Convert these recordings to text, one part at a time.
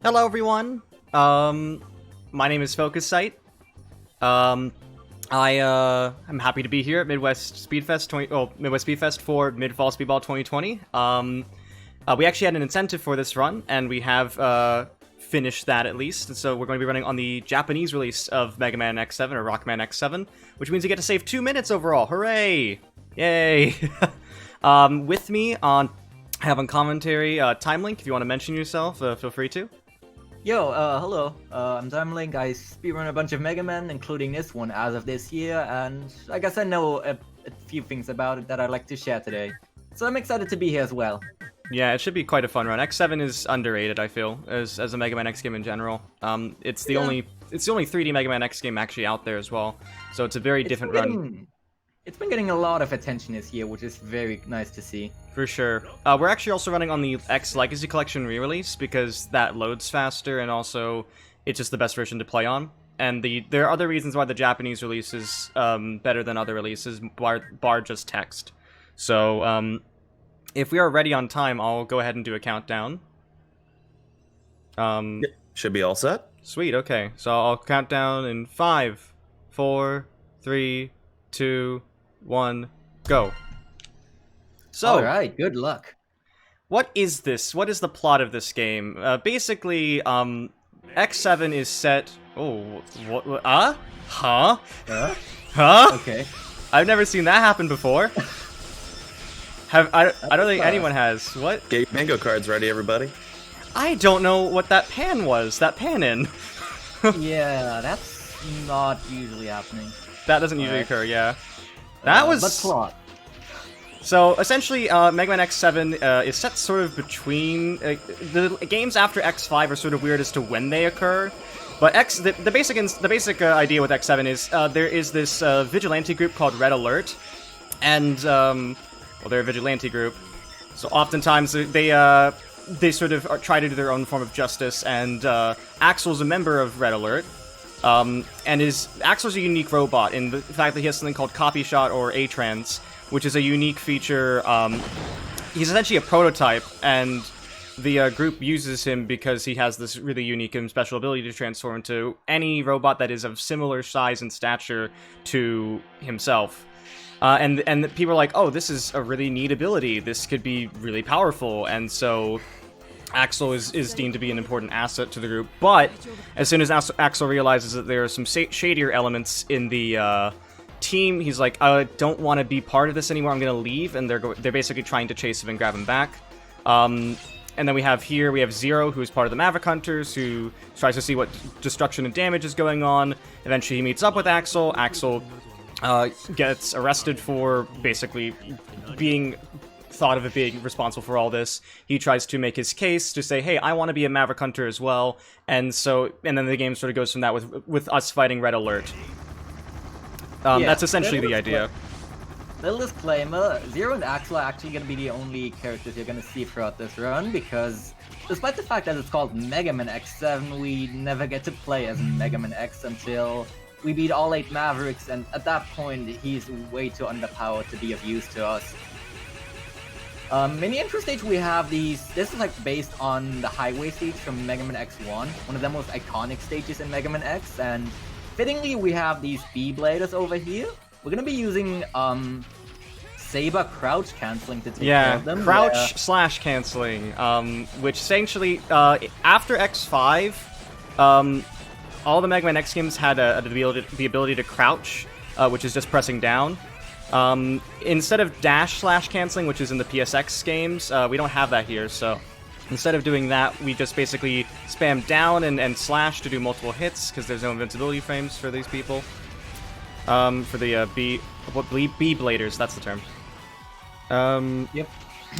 Hello, everyone. My name is FocusSight. I'm happy to be here at Midwest Speedfest for Mid-Fall Speedball 2020. We actually had an incentive for this run, and we have finished that at least. And so we're going to be running on the Japanese release of Mega Man X7 or Rockman X7, which means you get to save 2 minutes overall. Hooray! Yay! With me I have on commentary Timelink. If you want to mention yourself, feel free to. Yo, hello. I'm Timelink. I speedrun a bunch of Mega Man, including this one as of this year, and I guess I know a few things about it that I'd like to share today. So I'm excited to be here as well. Yeah, it should be quite a fun run. X7 is underrated, I feel, as a Mega Man X game in general. It's the only 3D Mega Man X game actually out there as well, so it's a very different run. It's been getting a lot of attention this year, which is very nice to see. For sure. We're actually also running on the X Legacy Collection re-release because that loads faster, and also it's just the best version to play on. And there are other reasons why the Japanese release is better than other releases, bar just text. So, if we are ready on time, I'll go ahead and do a countdown. Should be all set. Sweet, okay. So I'll count down in 5, 4, 3, 2, 1, go. So, alright, good luck. What is this? What is the plot of this game? Basically, X7 is set... Oh, what? Huh? Huh? Okay. I've never seen that happen before. I don't think anyone has. What? Get your bingo cards ready, everybody. I don't know what that pan was. That pan in. Yeah, that's not usually happening. That doesn't usually occur, yeah. That was... But plot. So, essentially, Mega Man X7 is set sort of between... the games after X5 are sort of weird as to when they occur. But the basic idea with X7 is there is this vigilante group called Red Alert. And, well, they're a vigilante group. So oftentimes they sort of try to do their own form of justice. And Axel's a member of Red Alert. And Axel's a unique robot in the fact that he has something called Copy Shot or A-Trans, which is a unique feature. He's essentially a prototype, and the group uses him because he has this really unique and special ability to transform into any robot that is of similar size and stature to himself. And people are like, oh, this is a really neat ability. This could be really powerful, and so Axel is deemed to be an important asset to the group. But as soon as Axel realizes that there are some shadier elements in the team, he's like, I don't want to be part of this anymore, I'm gonna leave, and they're basically trying to chase him and grab him back. And then we have Zero, who's part of the Maverick Hunters, who tries to see what destruction and damage is going on. Eventually he meets up with Axel. Axel gets arrested for basically being thought of being responsible for all this. He tries to make his case to say, hey, I want to be a Maverick Hunter as well. And then the game sort of goes from that with us fighting Red Alert. That's essentially the idea. Little disclaimer, Zero and Axel are actually going to be the only characters you're going to see throughout this run, because despite the fact that it's called Mega Man X7, we never get to play as Mega Man X until we beat all 8 Mavericks, and at that point, he's way too underpowered to be of use to us. In the intro stage, we have this is like based on the highway stage from Mega Man X1, one of the most iconic stages in Mega Man X, and fittingly, we have these B-Bladers over here. We're gonna be using, Saber crouch canceling to take care of them. Yeah, crouch slash canceling, which essentially, after X5, all the Mega Man X games had the ability to crouch, which is just pressing down. Instead of dash slash canceling, which is in the PSX games, we don't have that here, so instead of doing that, we just basically spam down and slash to do multiple hits, because there's no invincibility frames for these people. For the B-Bladers, that's the term. Yep.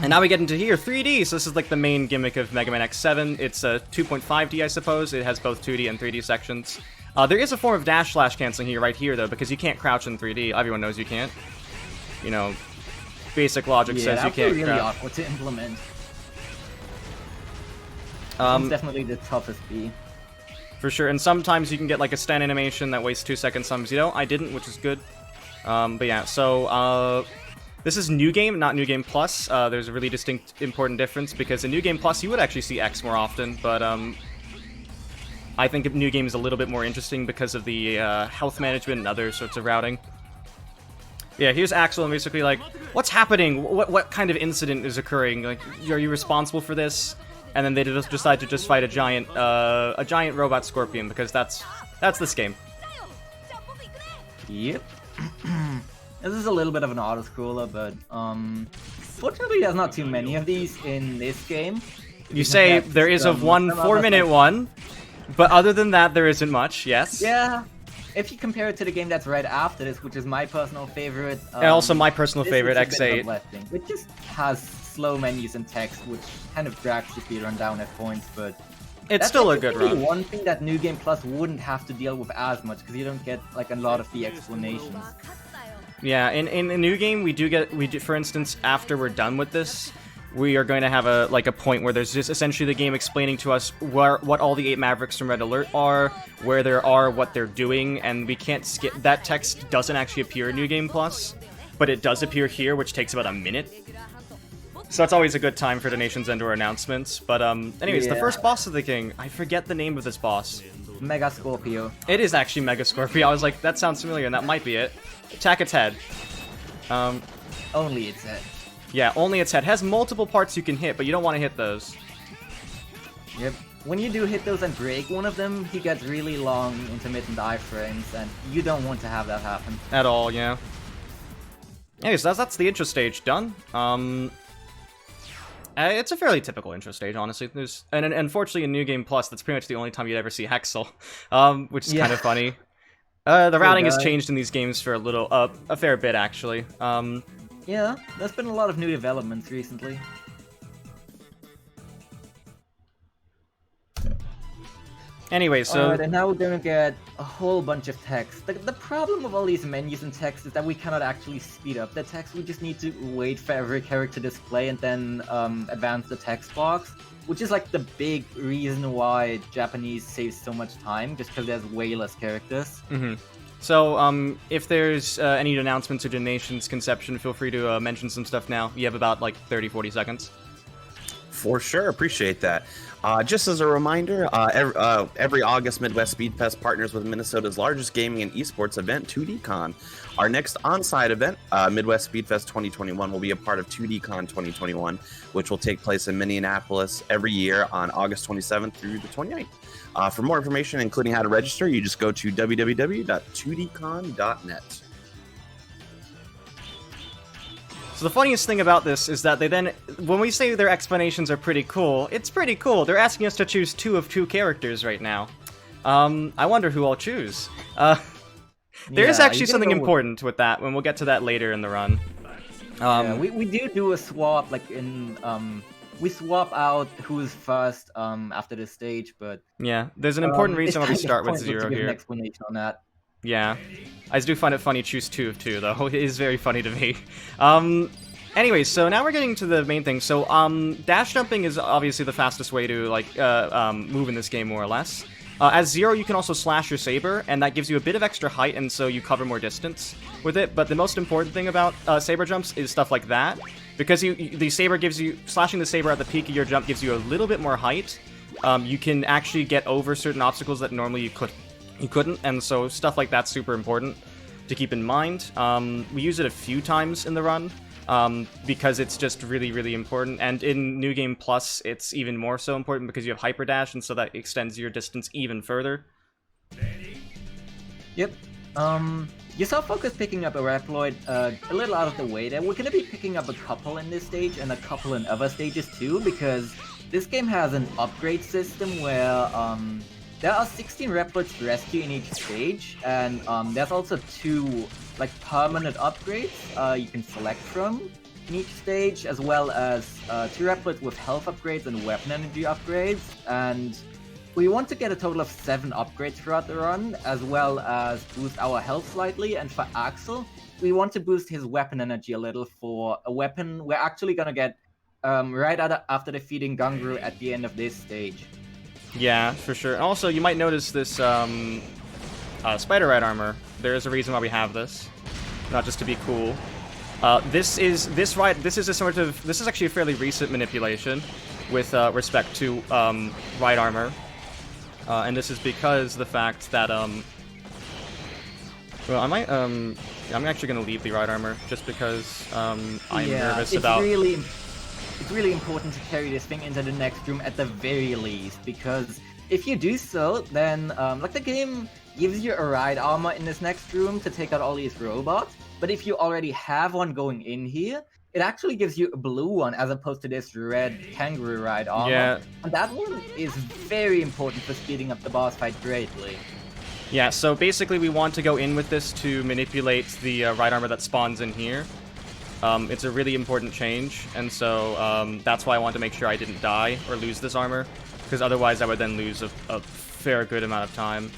And now we get into here, 3D, so this is like the main gimmick of Mega Man X7. It's a 2.5D, I suppose. It has both 2D and 3D sections. There is a form of dash slash canceling here, right here, though, because you can't crouch in 3D. Everyone knows you can't. You know, basic logic says you can't really crouch. awkward to implement. It's definitely the toughest B. For sure, and sometimes you can get like a stand animation that wastes 2 seconds, sometimes you don't. I didn't, which is good. But yeah, so, this is New Game, not New Game Plus. There's a really distinct, important difference, because in New Game Plus, you would actually see X more often, but, I think New Game is a little bit more interesting because of the health management and other sorts of routing. Yeah, here's Axel, and basically like, what's happening? What kind of incident is occurring? Like, are you responsible for this? And then they just decide to just fight a giant robot scorpion, because that's this game. Yep. This is a little bit of an auto-scroller, but fortunately there's not too many of these in this game. You say there is of one 4-minute one, but other than that there isn't much, yes? Yeah. If you compare it to the game that's right after this, which is my personal favorite. And also my personal favorite, X8. It just has slow menus and text, which kind of drags the speedrun down at points, but it's still a good run. One thing that New Game Plus wouldn't have to deal with as much, because you don't get like a lot of the explanations. Yeah, in the New Game we do, for instance, after we're done with this, we are going to have a point where there's just essentially the game explaining to us what all the 8 Mavericks from Red Alert are, where they are, what they're doing, and we can't skip. That text doesn't actually appear in New Game Plus, but it does appear here, which takes about a minute. So it's always a good time for Donations and or announcements. But anyways, the first boss of the game, I forget the name of this boss. Mega Scorpio. It is actually Mega Scorpio. I was like, that sounds familiar, and that might be it. Attack its head. Only its head. Yeah, only its head. Has multiple parts you can hit, but you don't want to hit those. Yep. When you do hit those and break one of them, he gets really long intermittent iframes, and you don't want to have that happen. At all, yeah. Anyways, that's the intro stage done. It's a fairly typical intro stage, honestly. And unfortunately in New Game Plus, that's pretty much the only time you'd ever see Hexel, which is kind of funny. The routing has changed in these games for a fair bit, actually. Yeah, there's been a lot of new developments recently. Anyway, so... Alright, and now we're gonna get a whole bunch of text. The problem with all these menus and text is that we cannot actually speed up the text. We just need to wait for every character display and then advance the text box, which is like the big reason why Japanese saves so much time, just because there's way less characters. Mm-hmm. So, if there's any announcements or donations, Conception, feel free to mention some stuff now. You have about, like, 30-40 seconds. For sure, appreciate that. Just as a reminder, every August, Midwest Speed Fest partners with Minnesota's largest gaming and esports event, 2DCon. Our next on-site event, Midwest Speed Fest 2021, will be a part of 2DCon 2021, which will take place in Minneapolis every year on August 27th through the 29th. For more information, including how to register, you just go to www.2dcon.net. So the funniest thing about this is that when we say their explanations are pretty cool, it's pretty cool. They're asking us to choose 2 of 2 characters right now. I wonder who I'll choose. There is actually something important with that, and we'll get to that later in the run. Yeah, we do a swap, like in we swap out who's first after this stage, but yeah, there's an important reason why we start with 0 here. An explanation on that. Yeah, I do find it funny. Choose 2 of 2 though. It is very funny to me. Anyways, so now we're getting to the main thing. So dash jumping is obviously the fastest way to move in this game, more or less. As 0, you can also slash your saber, and that gives you a bit of extra height, and so you cover more distance with it. But the most important thing about saber jumps is stuff like that, because the saber gives you, slashing the saber at the peak of your jump gives you a little bit more height. You can actually get over certain obstacles that normally you couldn't, and so stuff like that's super important to keep in mind. We use it a few times in the run, because it's just really, really important. And in New Game Plus, it's even more so important because you have Hyper Dash, and so that extends your distance even further. Yep. You saw Focus picking up a Raploid a little out of the way there. We're going to be picking up a couple in this stage and a couple in other stages too, because this game has an upgrade system where there are 16 Raploids to rescue in each stage, and there's also 2 permanent upgrades you can select from in each stage, as well as 2 Raploids with health upgrades and weapon energy upgrades. And we want to get a total of 7 upgrades throughout the run, as well as boost our health slightly. And for Axel, we want to boost his weapon energy a little for a weapon we're actually gonna get right after defeating Gungru at the end of this stage. Yeah, for sure. And also, you might notice this Spider Ride armor. There is a reason why we have this, not just to be cool. This is actually a fairly recent manipulation with respect to ride armor. And this is because the fact that, well, I might, I'm actually going to leave the ride armor, just because, I'm nervous about... It's really important to carry this thing into the next room at the very least, because if you do so, then, like, the game gives you a ride armor in this next room to take out all these robots, but if you already have one going in here, it actually gives you a blue one as opposed to this red kangaroo ride armor. Yeah. And that one is very important for speeding up the boss fight greatly. Yeah, so basically we want to go in with this to manipulate the ride armor that spawns in here. It's a really important change, and so that's why I want to make sure I didn't die or lose this armor, because otherwise I would then lose a fair good amount of time.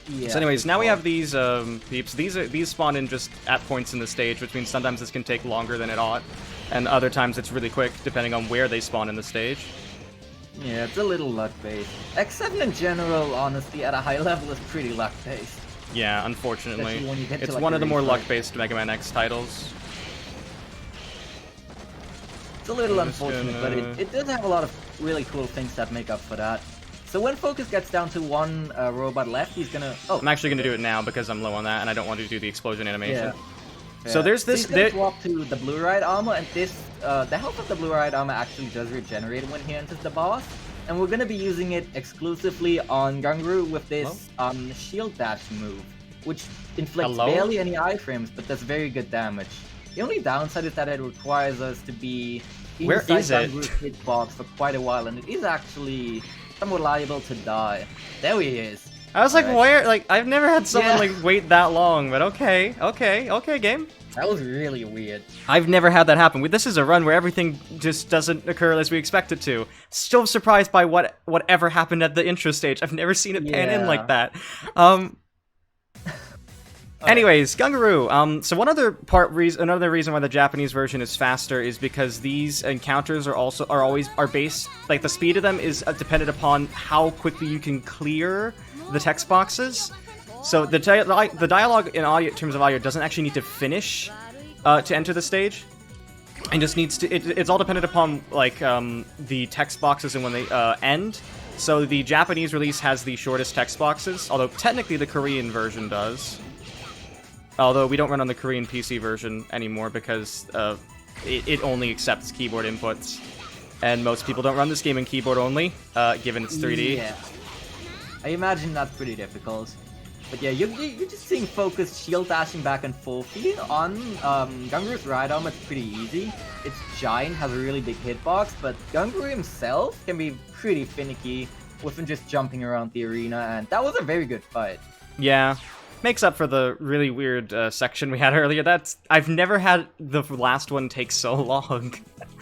Yeah, so anyways, now we have these peeps. These spawn in just at points in the stage, which means sometimes this can take longer than it ought, and other times it's really quick, depending on where they spawn in the stage. Yeah, it's a little luck-based. X7 in general, honestly, at a high level is pretty luck-based. Yeah, unfortunately. Especially when you get to, It's like, one the of the more restart. luck-based Mega Man X titles. It's a little I'm just unfortunate, gonna- but it does have a lot of really cool things that make up for that. So when Focus gets down to one robot left, he's gonna... Oh, I'm actually going to do it now because I'm low on that, and I don't want to do the explosion animation. yeah. So there's this... So he's gonna swap to the blue ride armor, and this... the health of the blue ride armor actually does regenerate when he enters the boss. And we're gonna be using it exclusively on Gungru with this shield dash move, which inflicts Hello? barely any iframes, but does very good damage. The only downside is that it requires us to be Where inside is it? Gungru's hitbox for quite a while, and it is actually somewhat liable to die. There he is. I was like, Alright. where? Like, I've never had someone, Yeah. like, wait that long, but okay, game. That was really weird. I've never had that happen. This is a run where everything just doesn't occur as we expect it to. Still surprised by whatever happened at the intro stage. I've never seen it pan in Yeah. like that. Anyways, Gungaroo. So another reason why the Japanese version is faster is because these encounters are based, like, the speed of them is dependent upon how quickly you can clear the text boxes. So the dialogue in terms of audio doesn't actually need to finish to enter the stage, and just needs to. It's all dependent upon, like, the text boxes and when they end. So the Japanese release has the shortest text boxes, although technically the Korean version does. Although we don't run on the Korean PC version anymore because it only accepts keyboard inputs, and most people don't run this game in keyboard only, given it's 3D. Yeah. I imagine that's pretty difficult. But yeah, you're just seeing Focus shield dashing back and forth here on Gungaru's ride armor. It's pretty easy. It's giant, has a really big hitbox, but Gunguru himself can be pretty finicky with him just jumping around the arena, and that was a very good fight. Yeah, makes up for the really weird section we had earlier. I've never had the last one take so long.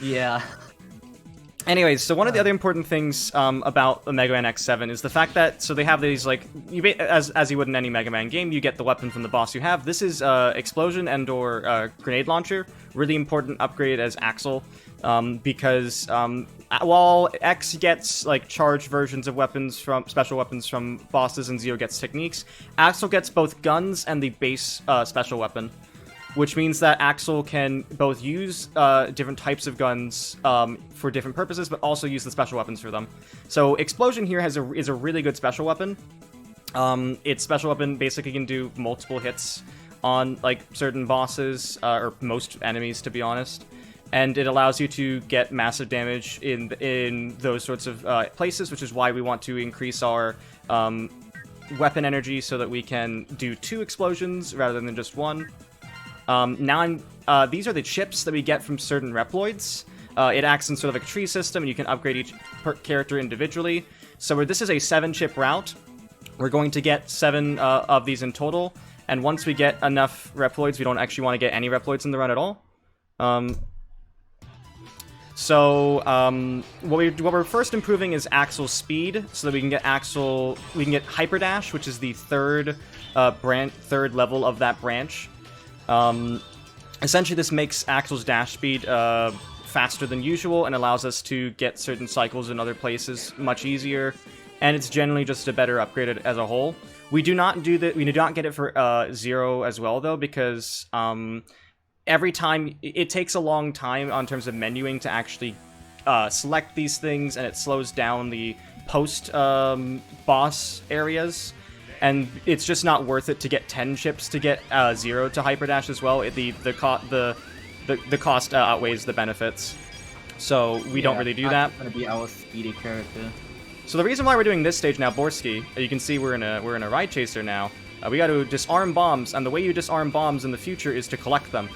Yeah. Anyways, so one of the other important things about the Mega Man X7 is the fact that, so they have these, like, as you would in any Mega Man game, you get the weapon from the boss you have. This is Explosion and or Grenade Launcher, really important upgrade as Axel, because while X gets, like, charged versions of special weapons from bosses and Zero gets techniques, Axel gets both guns and the base special weapon, which means that Axel can both use different types of guns for different purposes, but also use the special weapons for them. So Explosion here is a really good special weapon. Its special weapon basically can do multiple hits on, like, certain bosses, or most enemies, to be honest. And it allows you to get massive damage in those sorts of places, which is why we want to increase our weapon energy so that we can do 2 explosions rather than just 1. These are the chips that we get from certain Reploids. It acts in sort of like a tree system, and you can upgrade each character individually. So this is a 7-chip route. We're going to get 7 of these in total, and once we get enough Reploids, we don't actually want to get any Reploids in the run at all. What we're first improving is Axel's speed, so that we can get Hyper Dash, which is the third level of that branch. Essentially, this makes Axel's dash speed faster than usual and allows us to get certain cycles in other places much easier, and it's generally just a better upgrade as a whole. We do not get it for Zero as well, though, because every time it takes a long time on terms of menuing to actually select these things, and it slows down the post boss areas, and it's just not worth it to get 10 chips to get 0 to hyperdash as well. The cost outweighs the benefits, so we don't really do that. Gonna be our speedy character. So the reason why we're doing this stage now, Borsky, you can see we're in a ride chaser now. We got to disarm bombs, and the way you disarm bombs in the future is to collect them.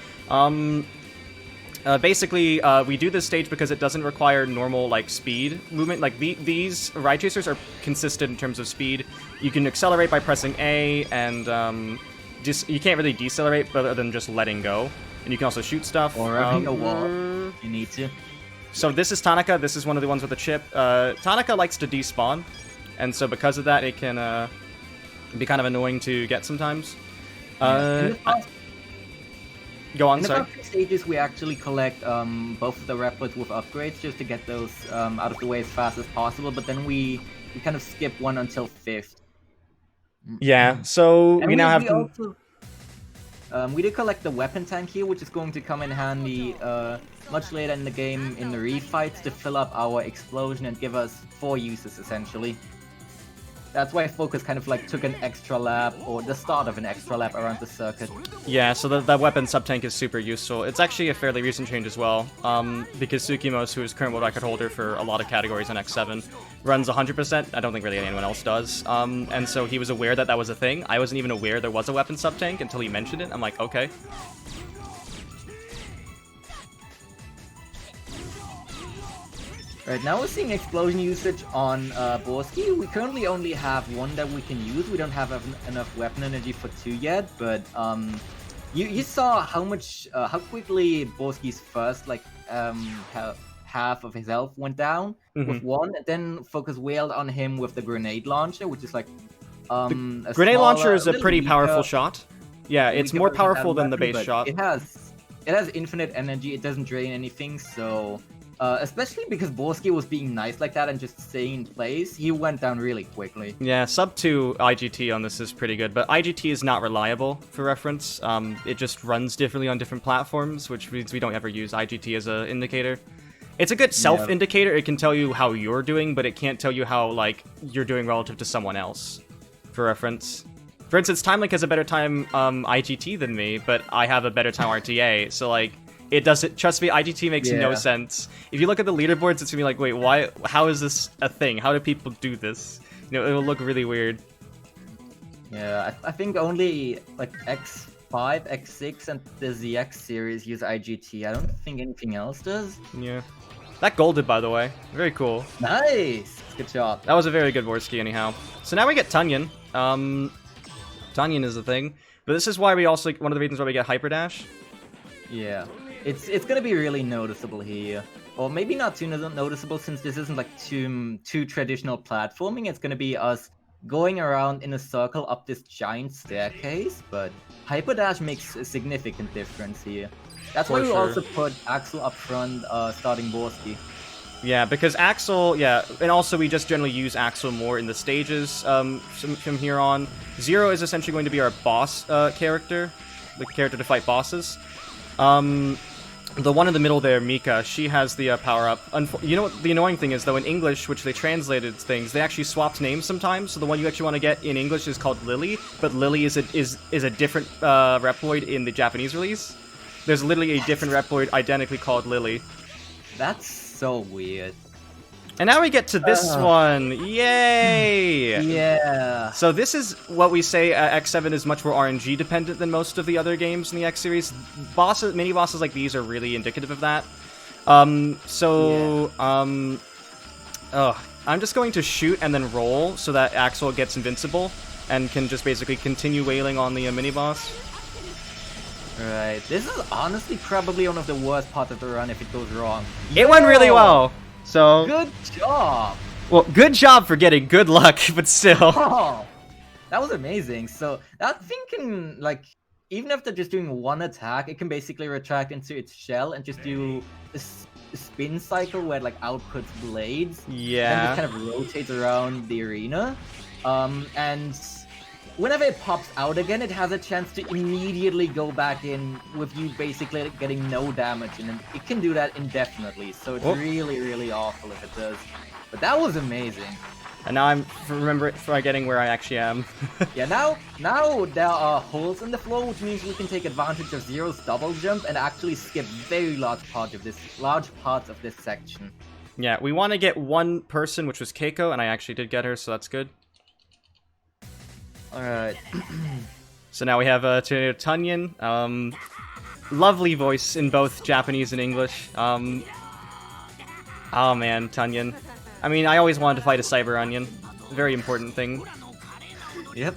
Basically, we do this stage because it doesn't require normal, like, speed movement. Like, these ride chasers are consistent in terms of speed. You can accelerate by pressing A, and you can't really decelerate other than just letting go. And you can also shoot stuff. Or having a wall. You need to. So this is Tanaka. This is one of the ones with the chip. Tanaka likes to despawn, and so because of that, it can be kind of annoying to get sometimes. Go on, sorry. In the first stages, we actually collect both of the replics with upgrades just to get those out of the way as fast as possible, but then we kind of skip 1 until 5th. Yeah, so and we now have... we did collect the weapon tank here, which is going to come in handy much later in the game in the refights to fill up our explosion and give us 4 uses, essentially. That's why Focus kind of like took an extra lap, or the start of an extra lap around the circuit. Yeah, so that weapon sub-tank is super useful. It's actually a fairly recent change as well, because Tsukimos, who is current world record holder for a lot of categories on X7, runs 100%. I don't think really anyone else does. And so he was aware that was a thing. I wasn't even aware there was a weapon sub-tank until he mentioned it. I'm like, okay. Right, now we're seeing explosion usage on Borsky. We currently only have 1 that we can use. We don't have enough weapon energy for 2 yet, but you saw how quickly Borsky's first half of his health went down with 1, and then Focus wailed on him with the grenade launcher, which is like the grenade launcher is a pretty powerful shot. Yeah, it's more powerful than the base shot. It has infinite energy. It doesn't drain anything, so. Especially because Borsky was being nice like that and just staying in place, he went down really quickly. Yeah, sub 2 IGT on this is pretty good, but IGT is not reliable, for reference. It just runs differently on different platforms, which means we don't ever use IGT as an indicator. It's a good self-indicator. It can tell you how you're doing, but it can't tell you how, like, you're doing relative to someone else, for reference. For instance, TimeLink has a better time IGT than me, but I have a better time RTA, so, like, it doesn't, trust me, IGT makes no sense. If you look at the leaderboards, it's gonna be like, wait, why, how is this a thing? How do people do this? You know, it'll look really weird. Yeah, I think only, like, X5, X6, and the ZX series use IGT. I don't think anything else does. Yeah. That golded, by the way. Very cool. Nice! Good job. That was a very good Vorsky, anyhow. So now we get Tunyon. Tunyon is the thing. But this is why we also, one of the reasons why we get Hyperdash. Yeah. It's gonna be really noticeable here. Or maybe not too noticeable, since this isn't like too traditional platforming. It's gonna be us going around in a circle up this giant staircase, but Hyperdash makes a significant difference here. That's why we also put Axel up front, starting Borsky. Yeah, because Axel, and also we just generally use Axel more in the stages from here on. Zero is essentially going to be our boss character, the character to fight bosses. The one in the middle there, Mika, she has the power-up. You know what the annoying thing is, though, in English, which they translated things, they actually swapped names sometimes, so the one you actually want to get in English is called Lily, but Lily is a different Reploid in the Japanese release. There's literally a different Reploid identically called Lily. That's so weird. And now we get to this one. Yay! Yeah. So this is what we say X7 is much more RNG dependent than most of the other games in the X series. Mini bosses like these are really indicative of that. I'm just going to shoot and then roll so that Axel gets invincible and can just basically continue wailing on the mini boss. Right. This is honestly probably one of the worst parts of the run if it goes wrong. It went really well. So good job. Well, good job for getting good luck, but still. Oh, that was amazing. So that thing can, like, even after just doing one attack, it can basically retract into its shell and just do a spin cycle where it, like, outputs blades. Yeah. And just kind of rotates around the arena. And whenever it pops out again, it has a chance to immediately go back in with you basically getting no damage, and it can do that indefinitely. So it's really, really awful if it does. But that was amazing. And now I'm forgetting where I actually am. Yeah, now there are holes in the floor, which means we can take advantage of Zero's double jump and actually skip very large parts of this section. Yeah, we want to get one person, which was Keiko, and I actually did get her, so that's good. Alright. So now we have Tunyon. Lovely voice in both Japanese and English. Oh man, Tunyon. I mean, I always wanted to fight a Cyber Onion. Very important thing. Yep.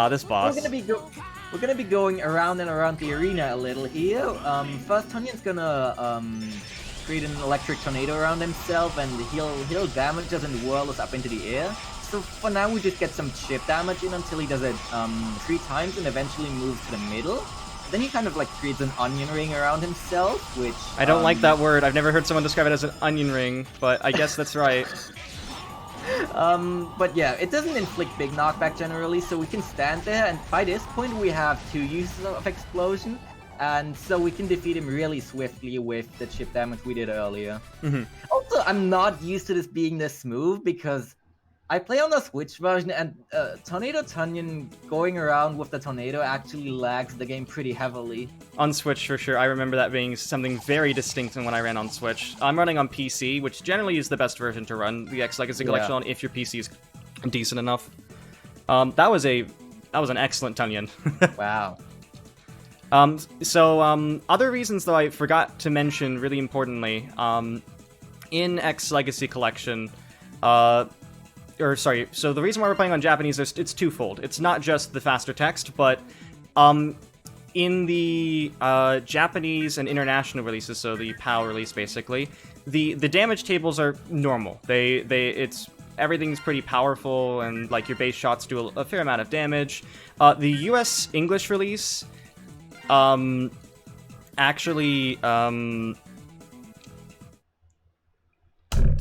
This boss. We're gonna be going around and around the arena a little here. First, Tunyon's gonna create an electric tornado around himself, and he'll damage us and whirl us up into the air. So for now, we just get some chip damage in until he does it 3 times and eventually moves to the middle. Then he kind of like creates an onion ring around himself, which I don't like that word. I've never heard someone describe it as an onion ring, but I guess that's right. But yeah, it doesn't inflict big knockback generally, so we can stand there, and by this point we have 2 uses of explosion, and so we can defeat him really swiftly with the chip damage we did earlier. Also, I'm not used to this being this smooth, because I play on the Switch version, and Tornado Tunyon going around with the tornado actually lags the game pretty heavily. On Switch, for sure. I remember that being something very distinct when I ran on Switch. I'm running on PC, which generally is the best version to run the X Legacy Collection on if your PC is decent enough. That was an excellent Tunyon. Wow. Other reasons, though, I forgot to mention, really importantly, in X Legacy Collection, so the reason why we're playing on Japanese is it's twofold. It's not just the faster text, but in the Japanese and international releases, so the PAL release basically, the damage tables are normal. Everything's pretty powerful, and like your base shots do a fair amount of damage. The US English release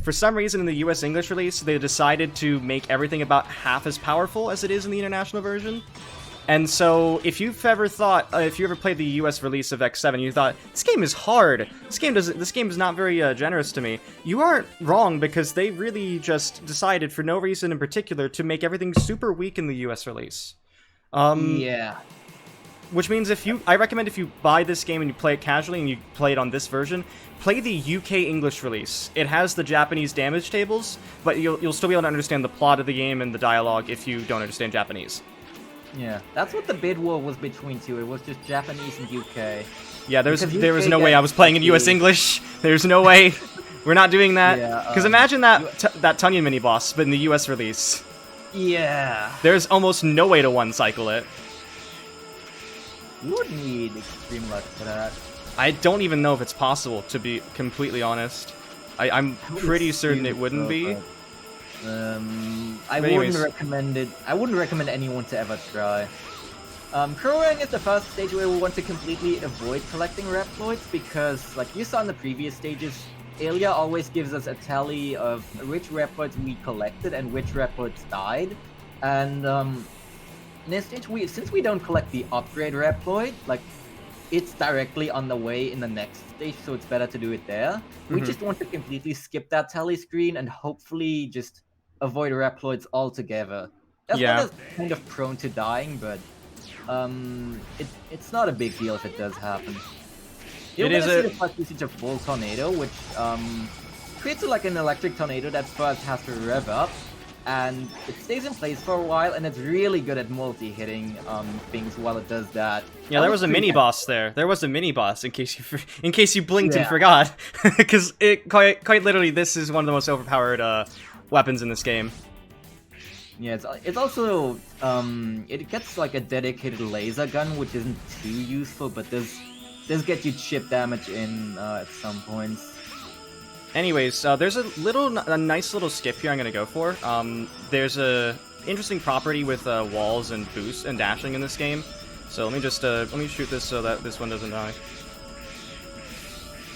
for some reason in the US English release, they decided to make everything about half as powerful as it is in the international version. And so, if you ever played the US release of X7, you thought, this game is hard, this game is not very generous to me, you aren't wrong, because they really just decided, for no reason in particular, to make everything super weak in the US release. Yeah. Which means I recommend if you buy this game and you play it casually and you play it on this version, play the UK English release. It has the Japanese damage tables, but you'll still be able to understand the plot of the game and the dialogue if you don't understand Japanese. Yeah, that's what the bid war was between two. It was just Japanese and UK. Yeah, there was no way I was playing in US English. There's no way. We're not doing that. Because imagine that Tunyon mini-boss, but in the US release. Yeah. There's almost no way to one-cycle it. You would need extreme luck for that. I don't even know if it's possible, to be completely honest. I'm pretty certain it wouldn't be. I wouldn't recommend it. I wouldn't recommend anyone to ever try. Crowing is the first stage where we want to completely avoid collecting Reploids, because, like you saw in the previous stages, Aelia always gives us a tally of which Reploids we collected and which Reploids died. And in this stage, since we don't collect the upgrade Reploid, like, it's directly on the way in the next stage, so it's better to do it there. We just want to completely skip that tally screen and hopefully just avoid Reploids altogether. That's one that's kind of prone to dying, but it's not a big deal if it does happen. You're gonna see the first usage of Full Tornado, which creates like an electric tornado that first has to rev up, and it stays in place for a while, and it's really good at multi-hitting things while it does that. Yeah, there was a mini-boss there. There was a mini-boss, in case you blinked and forgot. Because quite literally, this is one of the most overpowered weapons in this game. Yeah, it's also, it gets like a dedicated laser gun, which isn't too useful, but does get you chip damage in at some points. Anyways, there's a nice little skip here I'm gonna go for. There's a interesting property with walls and boost and dashing in this game. So let me just let me shoot this so that this one doesn't die.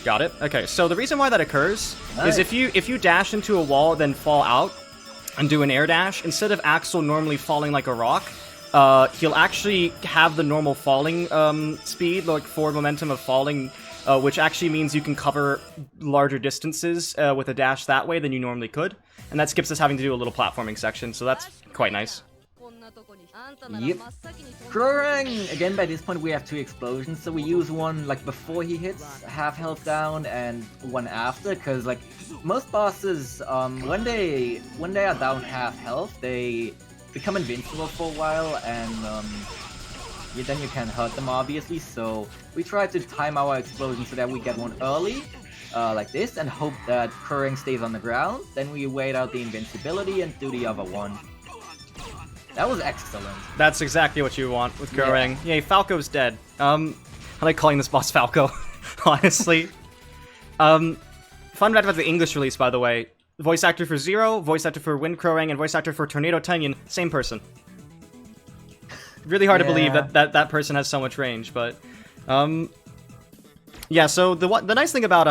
Got it. Okay. So the reason why that occurs is if you dash into a wall then fall out, and do an air dash, instead of Axel normally falling like a rock, he'll actually have the normal falling speed, like forward momentum of falling, which actually means you can cover larger distances with a dash that way than you normally could. And that skips us having to do a little platforming section, so that's quite nice. Yep. Krorang, again, by this point we have 2 explosions, so we use one like before he hits half health down and one after, because like most bosses, when they are down half health, they become invincible for a while, and then you can hurt them obviously, so we try to time our explosion so that we get one early, like this, and hope that Krorang stays on the ground, then we wait out the invincibility and do the other one. That was excellent. That's exactly what you want with Krorang. Yeah. Yay, Falco's dead. I like calling this boss Falco, honestly. Fun fact about the English release, by the way. Voice actor for Zero, voice actor for Wind Krorang, and voice actor for Tornado Tunyon, same person. Really hard to believe that person has so much range, but... yeah, so the nice thing about,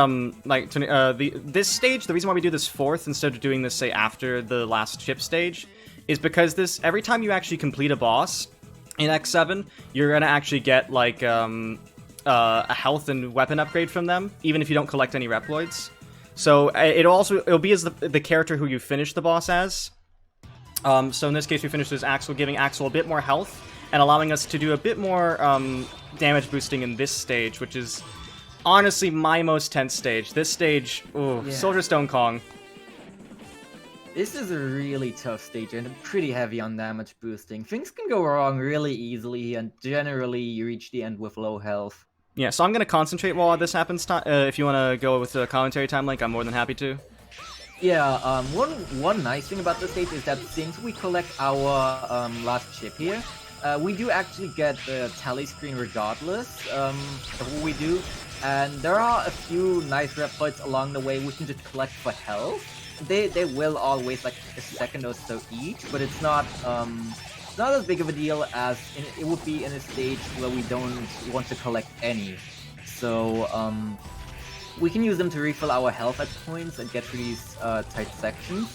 this stage, the reason why we do this 4th instead of doing this, say, after the last ship stage, is because every time you actually complete a boss in X7, you're gonna actually get, like, a health and weapon upgrade from them, even if you don't collect any Reploids. So it'll be as the character who you finish the boss as. So in this case, we finished as Axel, giving Axel a bit more health, and allowing us to do a bit more damage boosting in this stage, which is honestly my most tense stage. This stage, Soldier Stone Kong. This is a really tough stage and pretty heavy on damage boosting. Things can go wrong really easily, and generally you reach the end with low health. Yeah, so I'm going to concentrate while this happens. If you want to go with the commentary time link, I'm more than happy to. Yeah, one nice thing about this stage is that since we collect our last chip here, we do actually get the tally screen regardless of what we do. And there are a few nice Reploids along the way we can just collect for health. They will always like a second or so each, but it's not as big of a deal as it would be in a stage where we don't want to collect any. So we can use them to refill our health at points and get through these tight sections.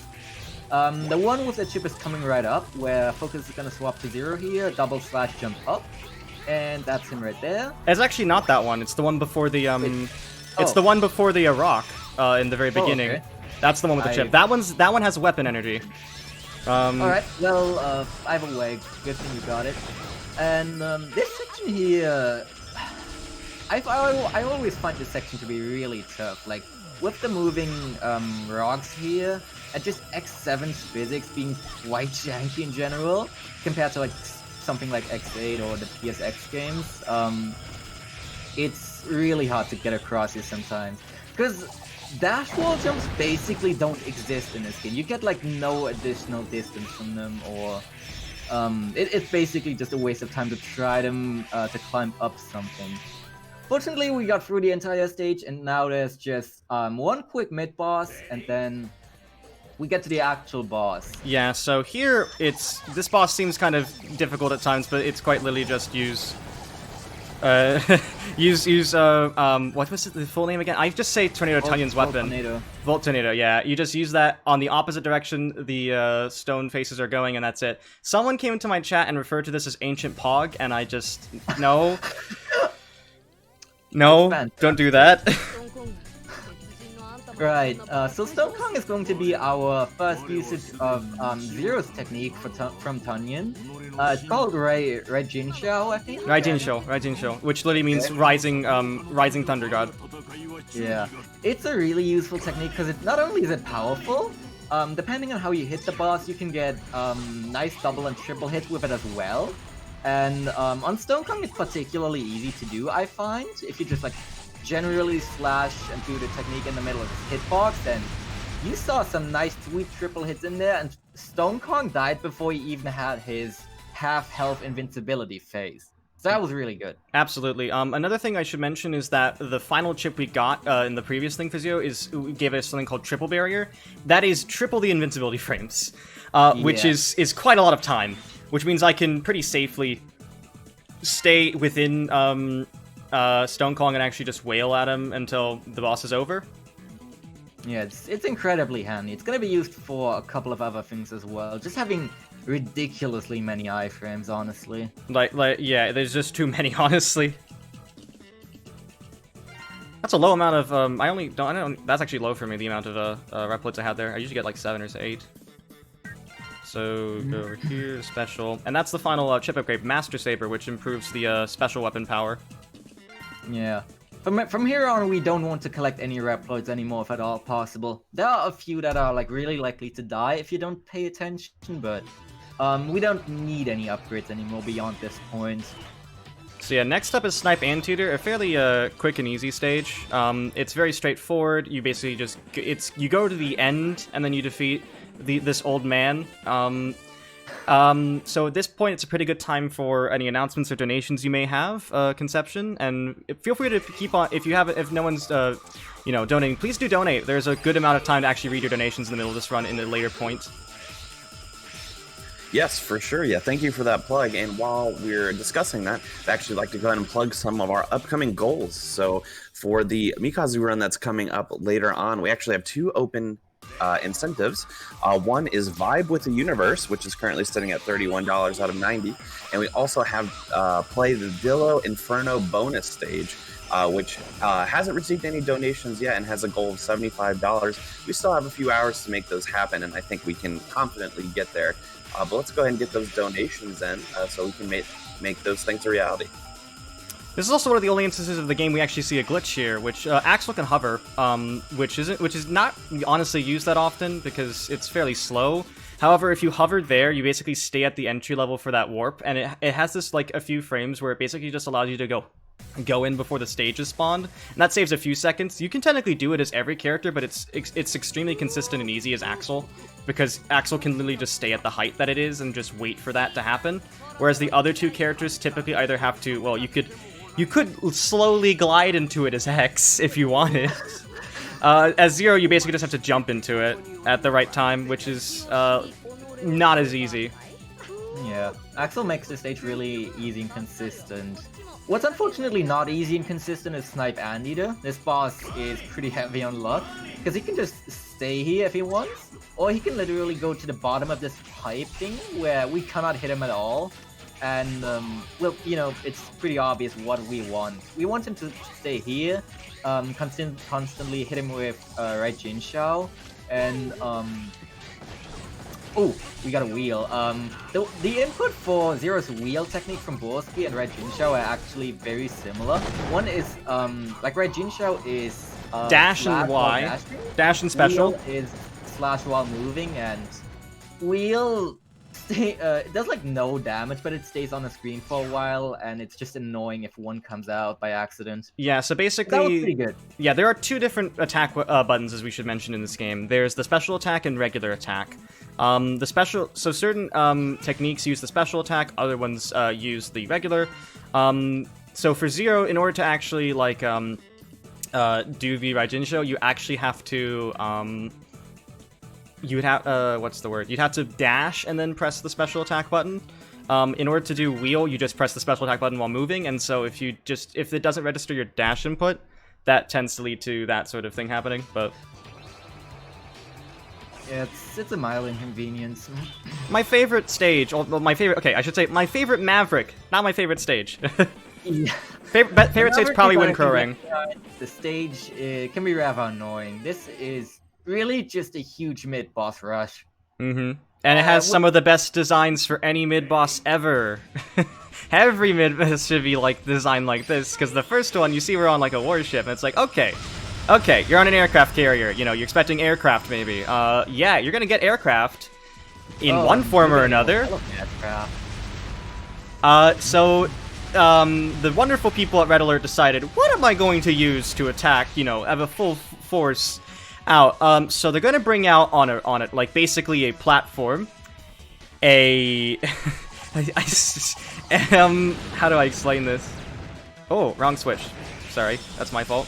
The one with the chip is coming right up, where Focus is gonna swap to Zero here, double slash jump up, and that's him right there. It's actually not that one. It's the one before the It's the one before the rock in the very beginning. Okay. That's the one with the chip. That one has weapon energy. Alright, well, either way, good thing you got it. And this section here, I always find this section to be really tough. Like, with the moving rocks here, and just X7's physics being quite janky in general, compared to like something like X8 or the PSX games, it's really hard to get across here sometimes. Because dash wall jumps basically don't exist in this game. You get like no additional distance from them, or it's basically just a waste of time to try them to climb up something. Fortunately, we got through the entire stage, and now there's just one quick mid-boss, and then we get to the actual boss. Yeah, so here this boss seems kind of difficult at times, but it's quite literally just use what was the full name again? I just say Tornado Tunyon's weapon. Volt Tornado, yeah. You just use that on the opposite direction the stone faces are going, and that's it. Someone came into my chat and referred to this as Ancient Pog, and I just... No. No, don't do that. Right, so Stone Kong is going to be our first usage of Zero's technique from Tunyon. It's called Raijin Shao, I think? Raijin Shao, which literally means rising thunder god. Yeah, it's a really useful technique because not only is it powerful, depending on how you hit the boss, you can get nice double and triple hits with it as well. And on Stone Kong, it's particularly easy to do, I find. If you just like generally slash and do the technique in the middle of his hitbox, and you saw some nice sweet triple hits in there, and Stone Kong died before he even had his half health invincibility phase. So that was really good. Absolutely. Another thing I should mention is that the final chip we got in the previous thing physio gave us something called Triple Barrier. That is triple the invincibility frames, which is quite a lot of time, which means I can pretty safely stay within Stone Kong and actually just wail at him until the boss is over. Yeah, it's incredibly handy. It's gonna be used for a couple of other things as well. Just having ridiculously many iframes, honestly. Like, yeah, there's just too many, honestly. That's a low amount of, I don't, that's actually low for me, the amount of, replets I had there. I usually get like 7 or 8. So, go over here, special. And that's the final chip upgrade, Master Saber, which improves the, special weapon power. Yeah. From here on, we don't want to collect any reploids anymore if at all possible. There are a few that are like really likely to die if you don't pay attention, but we don't need any upgrades anymore beyond this point. So yeah, next up is Snipe Anteater, a fairly quick and easy stage. It's very straightforward. You basically just you go to the end and then you defeat this old man. So at this point, it's a pretty good time for any announcements or donations you may have, Conception, and feel free to keep on, if no one's, donating, please do donate. There's a good amount of time to actually read your donations in the middle of this run in a later point. Yes, for sure. Yeah, thank you for that plug. And while we're discussing that, I'd actually like to go ahead and plug some of our upcoming goals. So for the Mikazu run that's coming up later on, we actually have 2 open incentives. One is Vibe with the Universe, which is currently sitting at $31 out of 90, and we also have Play the Dillo Inferno bonus stage, which hasn't received any donations yet and has a goal of $75. We still have a few hours to make those happen, and I think we can confidently get there. But let's go ahead and get those donations in so we can make those things a reality. This is also one of the only instances of the game we actually see a glitch here, which Axel can hover, which is not honestly used that often because it's fairly slow. However, if you hover there, you basically stay at the entry level for that warp, and it has this like a few frames where it basically just allows you to go in before the stage is spawned, and that saves a few seconds. You can technically do it as every character, but it's extremely consistent and easy as Axel, because Axel can literally just stay at the height that it is and just wait for that to happen, whereas the other 2 characters typically either have to, well, you could slowly glide into it as Hex if you wanted. As Zero, you basically just have to jump into it at the right time, which is not as easy. Yeah, Axel makes the stage really easy and consistent. What's unfortunately not easy and consistent is Snipe Anteater. This boss is pretty heavy on luck, because he can just stay here if he wants, or he can literally go to the bottom of this pipe thing where we cannot hit him at all. And, well, it's pretty obvious what we want. We want him to stay here, constantly hit him with right Jin Shao, and, oh, we got a wheel. The input for Zero's wheel technique from Borski and Red Jin Shao are actually very similar. One is, like Red Jin Shao is dash and Y, dash and special. Wheel is slash while moving, and wheel it does like no damage, but it stays on the screen for a while, and it's just annoying if one comes out by accident. Yeah, so basically, that was pretty good. Yeah, there are 2 different attack buttons, as we should mention in this game. There's the special attack and regular attack. So certain techniques use the special attack, other ones use the regular. So for Zero, in order to actually like do the Raijin you actually have to you'd have to dash and then press the special attack button. In order to do wheel, you just press the special attack button while moving, and so if it doesn't register your dash input, that tends to lead to that sort of thing happening, but... Yeah, it's a mild inconvenience. My favorite stage, I should say my favorite Maverick, not my favorite stage. Yeah. Favorite stage probably Wind Crow. The stage can be rather annoying. This is really just a huge mid-boss rush. Mm-hmm. And it has some of the best designs for any mid-boss ever. Every mid-boss should be like designed like this, because the first one, you see we're on like a warship, and it's like, okay, you're on an aircraft carrier, you're expecting aircraft maybe. Yeah, you're gonna get aircraft in one form or another. So the wonderful people at Red Alert decided, what am I going to use to attack, have a full force out? So they're gonna bring out on it like basically a platform, how do I explain this? Oh, wrong switch. Sorry, that's my fault.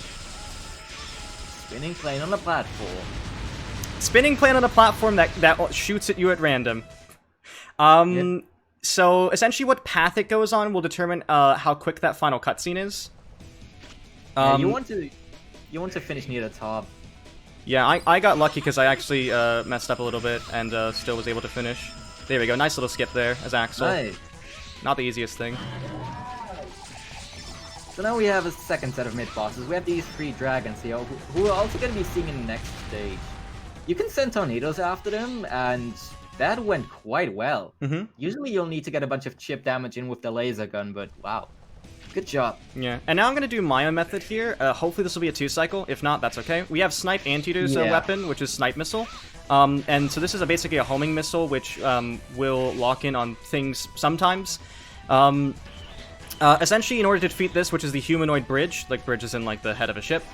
Spinning plane on a platform. Spinning plane on a platform that shoots at you at random. Yep. So essentially, what path it goes on will determine how quick that final cutscene is. Yeah, you want to finish near the top. Yeah, I got lucky because I actually messed up a little bit and still was able to finish. There we go, nice little skip there as Axel. Nice. Not the easiest thing. So now we have a second set of mid-bosses. We have these 3 dragons here, who are also going to be seen in the next stage. You can send tornadoes after them, and that went quite well. Usually you'll need to get a bunch of chip damage in with the laser gun, but wow. Good job. Yeah, and now I'm going to do my own method here. Hopefully this will be a 2-cycle. If not, that's okay. We have Snipe Antidote's weapon, which is Snipe Missile. And so this is basically a homing missile, which will lock in on things sometimes. Essentially, in order to defeat this, which is the humanoid bridge, like bridge is in like the head of a ship,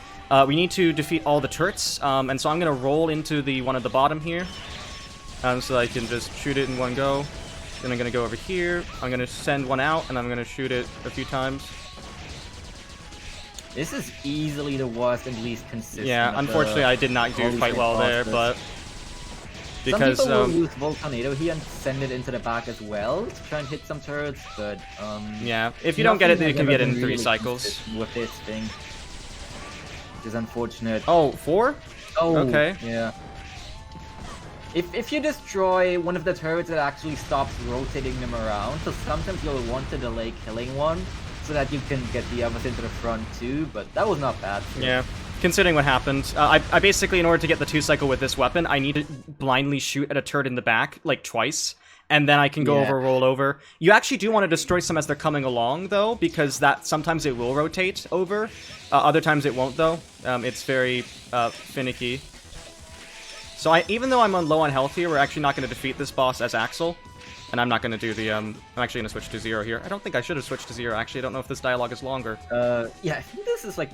we need to defeat all the turrets. And so I'm going to roll into the one at the bottom here, so I can just shoot it in one go. Then I'm going to go over here, I'm going to send one out, and I'm going to shoot it a few times. This is easily the worst and least consistent. Yeah, unfortunately I did not do quite well there, but... Because, some people will use Voltornado here and send it into the back as well to try and hit some turrets, but yeah, if you don't get it, then you can get it in 3 cycles. With this thing, which is unfortunate. Oh, 4? Oh, okay. Yeah. If you destroy one of the turrets, it actually stops rotating them around. So sometimes you'll want to delay killing one so that you can get the others into the front too. But that was not bad. Yeah. Considering what happened, I basically, in order to get the 2-cycle with this weapon, I need to blindly shoot at a turret in the back, like twice, and then I can go over, roll over. You actually do want to destroy some as they're coming along, though, because that sometimes it will rotate over. Other times it won't, though. It's very finicky. So even though I'm low on health here, we're actually not going to defeat this boss as Axel. And I'm not going to do the, I'm actually going to switch to 0 here. I don't think I should have switched to 0, actually. I don't know if this dialogue is longer. Yeah, I think this is, like,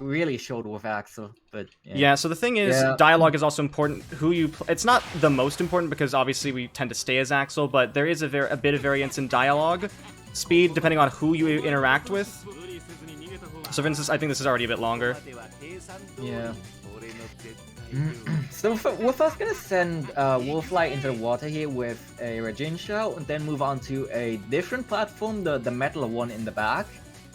really short with Axel, but... Yeah, so the thing is, dialogue is also important. Who you... It's not the most important, because obviously we tend to stay as Axel, but there is a bit of variance in dialogue speed, depending on who you interact with. So for instance, I think this is already a bit longer. Yeah. So we're first gonna send Wolflight into the water here with a Regin Shell, and then move on to a different platform, the metal one in the back.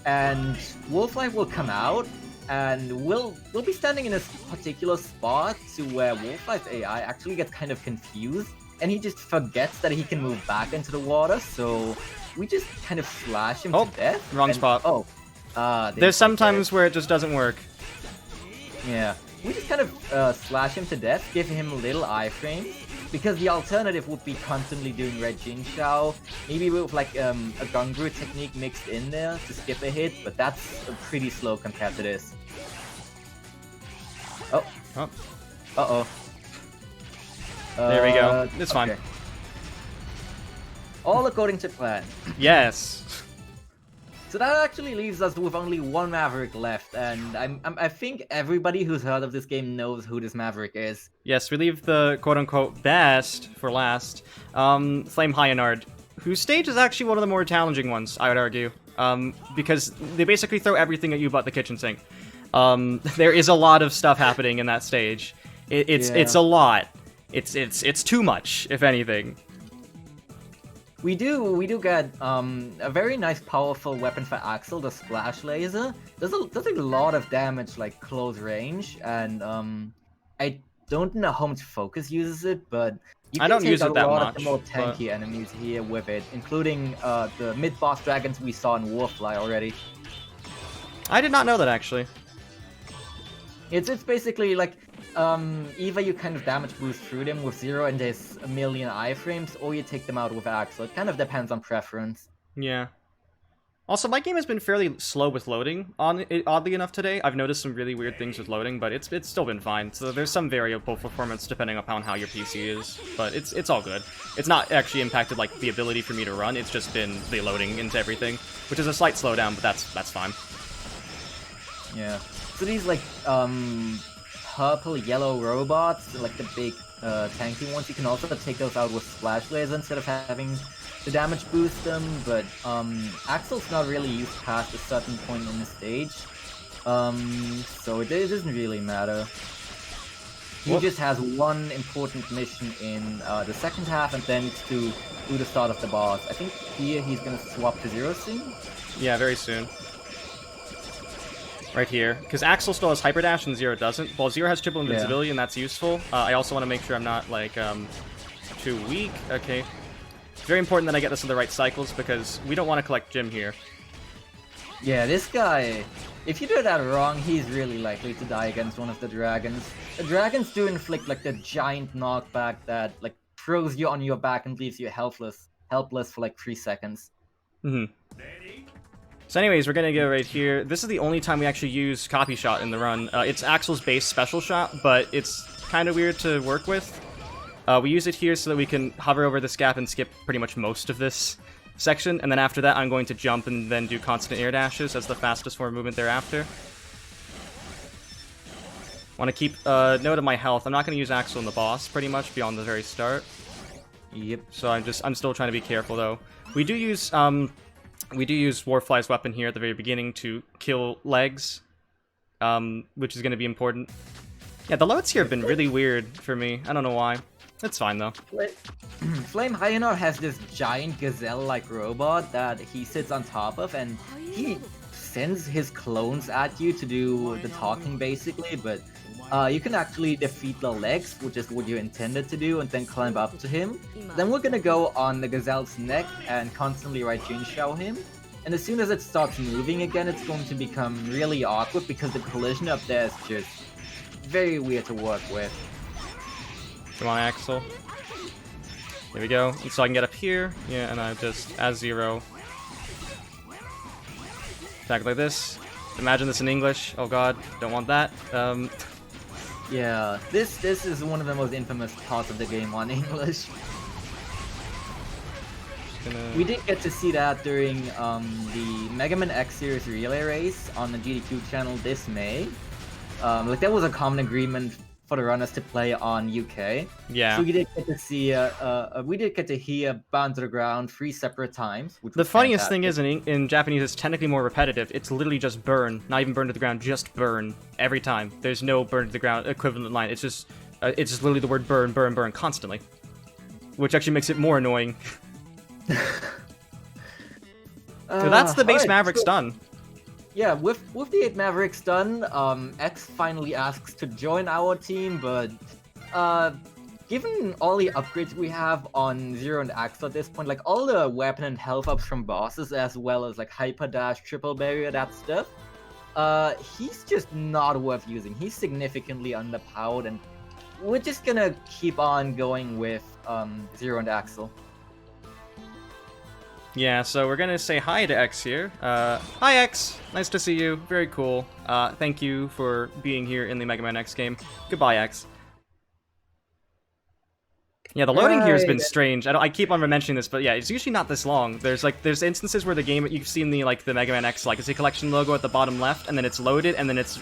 And Wolflight will come out, and we'll be standing in a particular spot to where Wolflight's AI actually gets kind of confused, and he just forgets that he can move back into the water, so we just kind of slash him to death. Wrong spot. There's sometimes where it just doesn't work. Yeah. We just kind of slash him to death, give him little iframes, because the alternative would be constantly doing Red Jin Shao, maybe with like a Gungru technique mixed in there to skip a hit, but that's pretty slow compared to this. Oh. Uh-oh. There we go. It's fine. All according to plan. Yes. So that actually leaves us with only one Maverick left, and I think everybody who's heard of this game knows who this Maverick is. Yes, we leave the quote-unquote best for last. Flame Hyanard, whose stage is actually one of the more challenging ones, I would argue. Because they basically throw everything at you but the kitchen sink. There is a lot of stuff happening in that stage. It's a lot. It's too much, if anything. We do get a very nice, powerful weapon for Axel, the Splash Laser. Does a lot of damage, like close range, and I don't know how much Focus uses it, but you can take out a lot of the more tanky enemies here with it, including the mid-boss dragons we saw in Warfly already. I did not know that, actually. It's basically like either you kind of damage boost through them with 0 and there's a million iframes, or you take them out with Axel. It kind of depends on preference. Yeah. Also, my game has been fairly slow with loading, oddly enough, today. I've noticed some really weird things with loading, but it's still been fine. So there's some variable performance depending upon how your PC is, but it's all good. It's not actually impacted, like, the ability for me to run, it's just been the loading into everything, which is a slight slowdown, but that's fine. Yeah. So these, like, purple yellow robots, like the big tanky ones, you can also take those out with Splash Laser instead of having the damage boost them, but Axel's not really used past a certain point in the stage, so it doesn't really matter. He just has one important mission in the second half, and then it's to do the start of the boss. I think here he's gonna swap to 0 soon? Yeah, very soon. right here, because Axel still has Hyper Dash and Zero doesn't. Well, Zero has triple invincibility, and that's useful. I also want to make sure I'm not, like, too weak. Okay. It's very important that I get this in the right cycles, because we don't want to collect Gym here. Yeah, this guy, if you do that wrong, he's really likely to die against one of the dragons. The dragons do inflict, like, the giant knockback that, like, throws you on your back and leaves you helpless for, like, 3 seconds. Mm-hmm. So anyways, we're gonna go right here. This is the only time we actually use Copy Shot in the run. It's Axel's base special shot, but it's kind of weird to work with. We use it here so that we can hover over this gap and skip pretty much most of this section, and then after that I'm going to jump and then do constant air dashes as the fastest form of movement thereafter. Want to keep note of my health. I'm not going to use Axel in the boss pretty much beyond the very start. Yep. So I'm still trying to be careful though. We do use Warfly's weapon here at the very beginning to kill legs, which is going to be important. Yeah, the loads here have been really weird for me. I don't know why. It's fine though. Flame Hyenar has this giant gazelle-like robot that he sits on top of, and he sends his clones at you to do the talking basically, but you can actually defeat the legs, which is what you intended to do, and then climb up to him. Then we're gonna go on the gazelle's neck and constantly right Jin Shao him. And as soon as it stops moving again, it's going to become really awkward because the collision up there is just very weird to work with. Come on, Axel. There we go. And so I can get up here. Yeah, and I just, as Zero. Attack like this. Imagine this in English. Oh god, don't want that. Yeah, this is one of the most infamous parts of the game on English. We did get to see that during the Mega Man X Series Relay Race on the GDQ channel this May. Like, that was a common agreement for the runners to play on UK. Yeah. So we did get to see, we did get to hear Bound to the Ground 3 separate times. Which The was funniest fantastic. thing is, in Japanese, it's technically more repetitive. It's literally just burn. Not even burn to the ground, just burn. Every time. There's no burn to the ground equivalent line. It's just literally the word burn, burn, burn constantly. Which actually makes it more annoying. So that's the base alright, Mavericks so- done. Yeah, with the 8 Mavericks done, X finally asks to join our team, but given all the upgrades we have on Zero and Axel at this point, like all the weapon and health ups from bosses, as well as like Hyper Dash, Triple Barrier, that stuff, he's just not worth using. He's significantly underpowered, and we're just gonna keep on going with Zero and Axel. Yeah, so we're gonna say hi to X here. Hi X! Nice to see you. Very cool. Thank you for being here in the Mega Man X game. Goodbye, X. Yeah, the loading here has been Right. strange. I keep on mentioning this, but yeah, it's usually not this long. There's instances where the game, you've seen the Mega Man X Legacy Collection logo at the bottom left, and then it's loaded, and then it's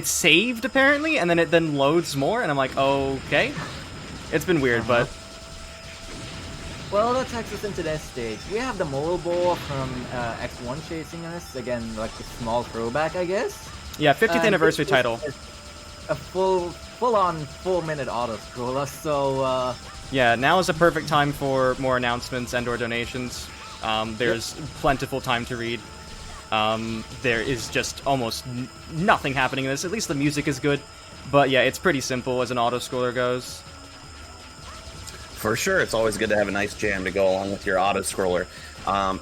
saved apparently, and then it loads more, and I'm like, okay. It's been weird, but Well, that takes us into this stage. We have the mole ball from X1 chasing us. Again, like a small throwback, I guess. yeah, 50th And anniversary this title. is a full-on 4-minute auto-scroller, so Yeah, now is a perfect time for more announcements and/or donations. There's plentiful time to read. There is just almost nothing happening in this. At least the music is good. But yeah, it's pretty simple as an auto-scroller goes. For sure, it's always good to have a nice jam to go along with your auto-scroller.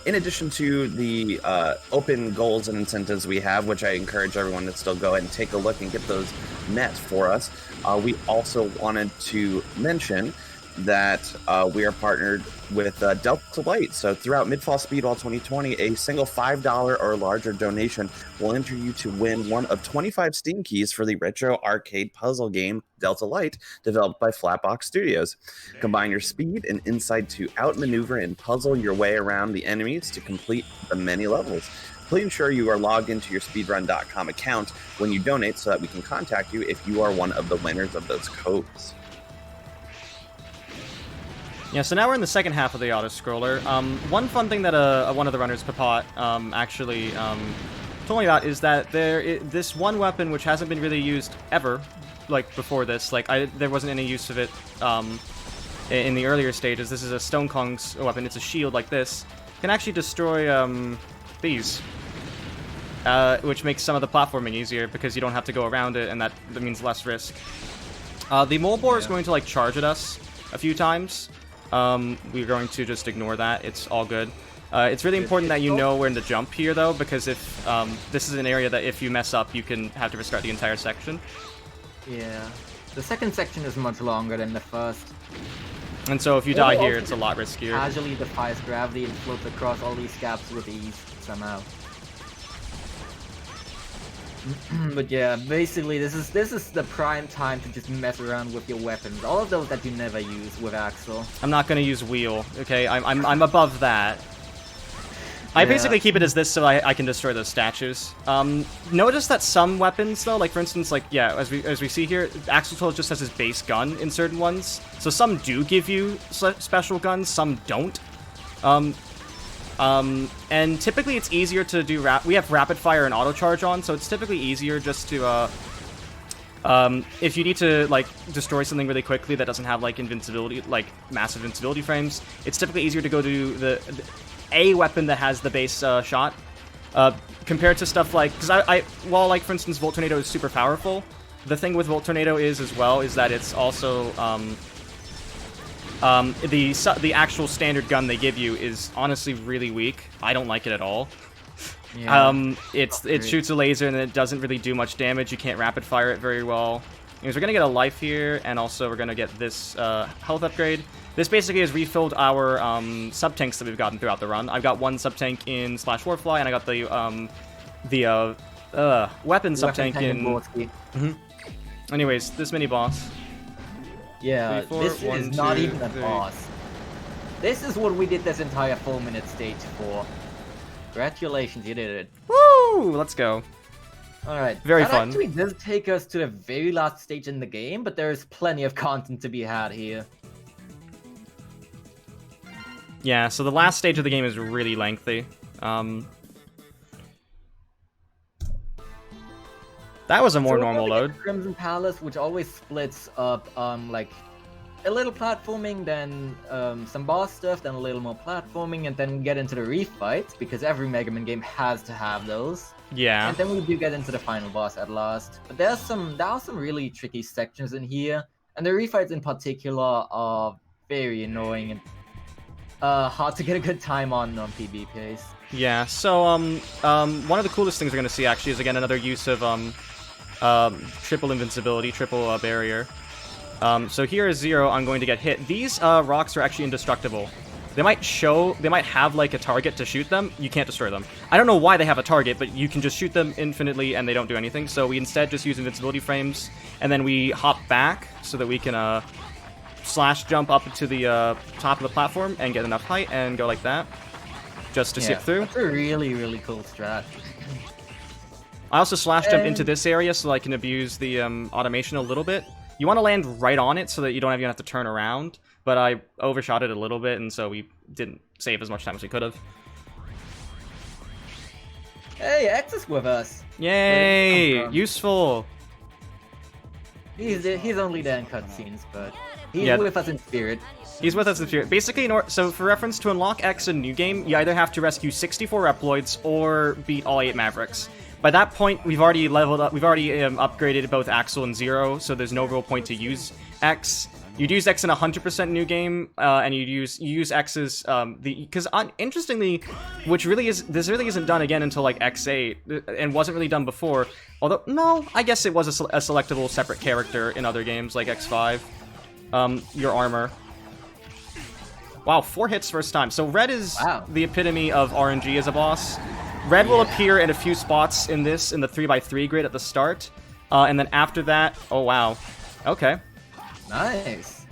In addition to the open goals and incentives we have, which I encourage everyone to still go ahead and take a look and get those met for us, we also wanted to mention that we are partnered with Delta Light. So throughout Mid-Fall Speedball 2020, a single $5 or larger donation will enter you to win one of 25 Steam keys for the retro arcade puzzle game Delta Light, developed by Flatbox Studios. Combine your speed and insight to outmaneuver and puzzle your way around the enemies to complete the many levels. Please ensure you are logged into your speedrun.com account when you donate so that we can contact you if you are one of the winners of those codes. Yeah, so now we're in the second half of the auto-scroller. One fun thing that one of the runners, Papot, actually told me about is that this one weapon which hasn't been really used ever, like before this, there wasn't any use of it in the earlier stages. This is a Stone Kong's weapon. It's a shield like this. Can actually destroy these. which makes some of the platforming easier because you don't have to go around it, and that means less risk. The mole boar is going to like charge at us a few times. We're going to just ignore that. It's all good. It's really important that you know when to jump here, though, because if this is an area that if you mess up, you can have to restart the entire section. Yeah. The second section is much longer than the first. And so if you die here, it's a lot riskier. Casually defies gravity and floats across all these gaps with ease, somehow. But yeah, basically this is the prime time to just mess around with your weapons. All of those that you never use with Axel. I'm not gonna use wheel, okay? I'm above that. I basically keep it as this so I can destroy those statues. Notice that some weapons, though, like for instance, like yeah, as we see here, Axel just has his base gun in certain ones. So some do give you special guns, some don't. And typically it's easier to do we have rapid fire and auto charge on, so it's typically easier just to if you need to like destroy something really quickly that doesn't have like invincibility, like massive invincibility frames, it's typically easier to go to a weapon that has the base shot, compared to stuff like, because while like for instance Volt Tornado is super powerful, the thing with Volt Tornado is that it's also the actual standard gun they give you is honestly really weak. I don't like it at all. Yeah. It shoots a laser and it doesn't really do much damage. You can't rapid fire it very well. Anyways, we're gonna get a life here, and also we're gonna get this health upgrade. This basically has refilled our sub-tanks that we've gotten throughout the run. I've got one sub-tank in Slash Warfly, and I got the weapon sub-tank in... Anyways, this mini-boss. Yeah, this is not even a boss. This is what we did this entire 4-minute stage for. Congratulations, you did it. Woo! Let's go. Alright, very fun. That actually does take us to the very last stage in the game, but there's plenty of content to be had here. Yeah, so the last stage of the game is really lengthy. That was a more normal load. Crimson Palace, which always splits up, like, a little platforming, then some boss stuff, then a little more platforming, and then we get into the refights, because every Mega Man game has to have those. Yeah. And then we do get into the final boss at last. But there are some really tricky sections in here, and the refights in particular are very annoying and hard to get a good time on PB pace. Yeah, so one of the coolest things we're gonna see actually is again another use of triple invincibility, triple barrier. So here is 0, I'm going to get hit. These rocks are actually indestructible. They might have like a target to shoot them. You can't destroy them. I don't know why they have a target, but you can just shoot them infinitely and they don't do anything. So we instead just use invincibility frames, and then we hop back so that we can slash jump up to the top of the platform and get enough height and go like that, just to skip through. That's a really, really cool strat. I also slash jump into this area so I can abuse the automation a little bit. You want to land right on it so that you don't even have to turn around, but I overshot it a little bit, and so we didn't save as much time as we could have. Hey, X is with us. Yay! Useful. He's only there in cutscenes, but he's with us in spirit. He's with us in spirit. Basically, so for reference, to unlock X in a new game, you either have to rescue 64 Reploids or beat all 8 Mavericks. By that point, we've already leveled up. We've already upgraded both Axel and 0, so there's no real point to use X. You'd use X in 100% new game, and you use X's because interestingly, this really isn't done again until like X8, and wasn't really done before. Although no, I guess it was a selectable separate character in other games like X5. Your armor. Wow, 4 hits first time. So Red is the epitome of RNG as a boss. Red will appear in a few spots in the 3x3 grid at the start, and then after that, oh wow, okay. Nice.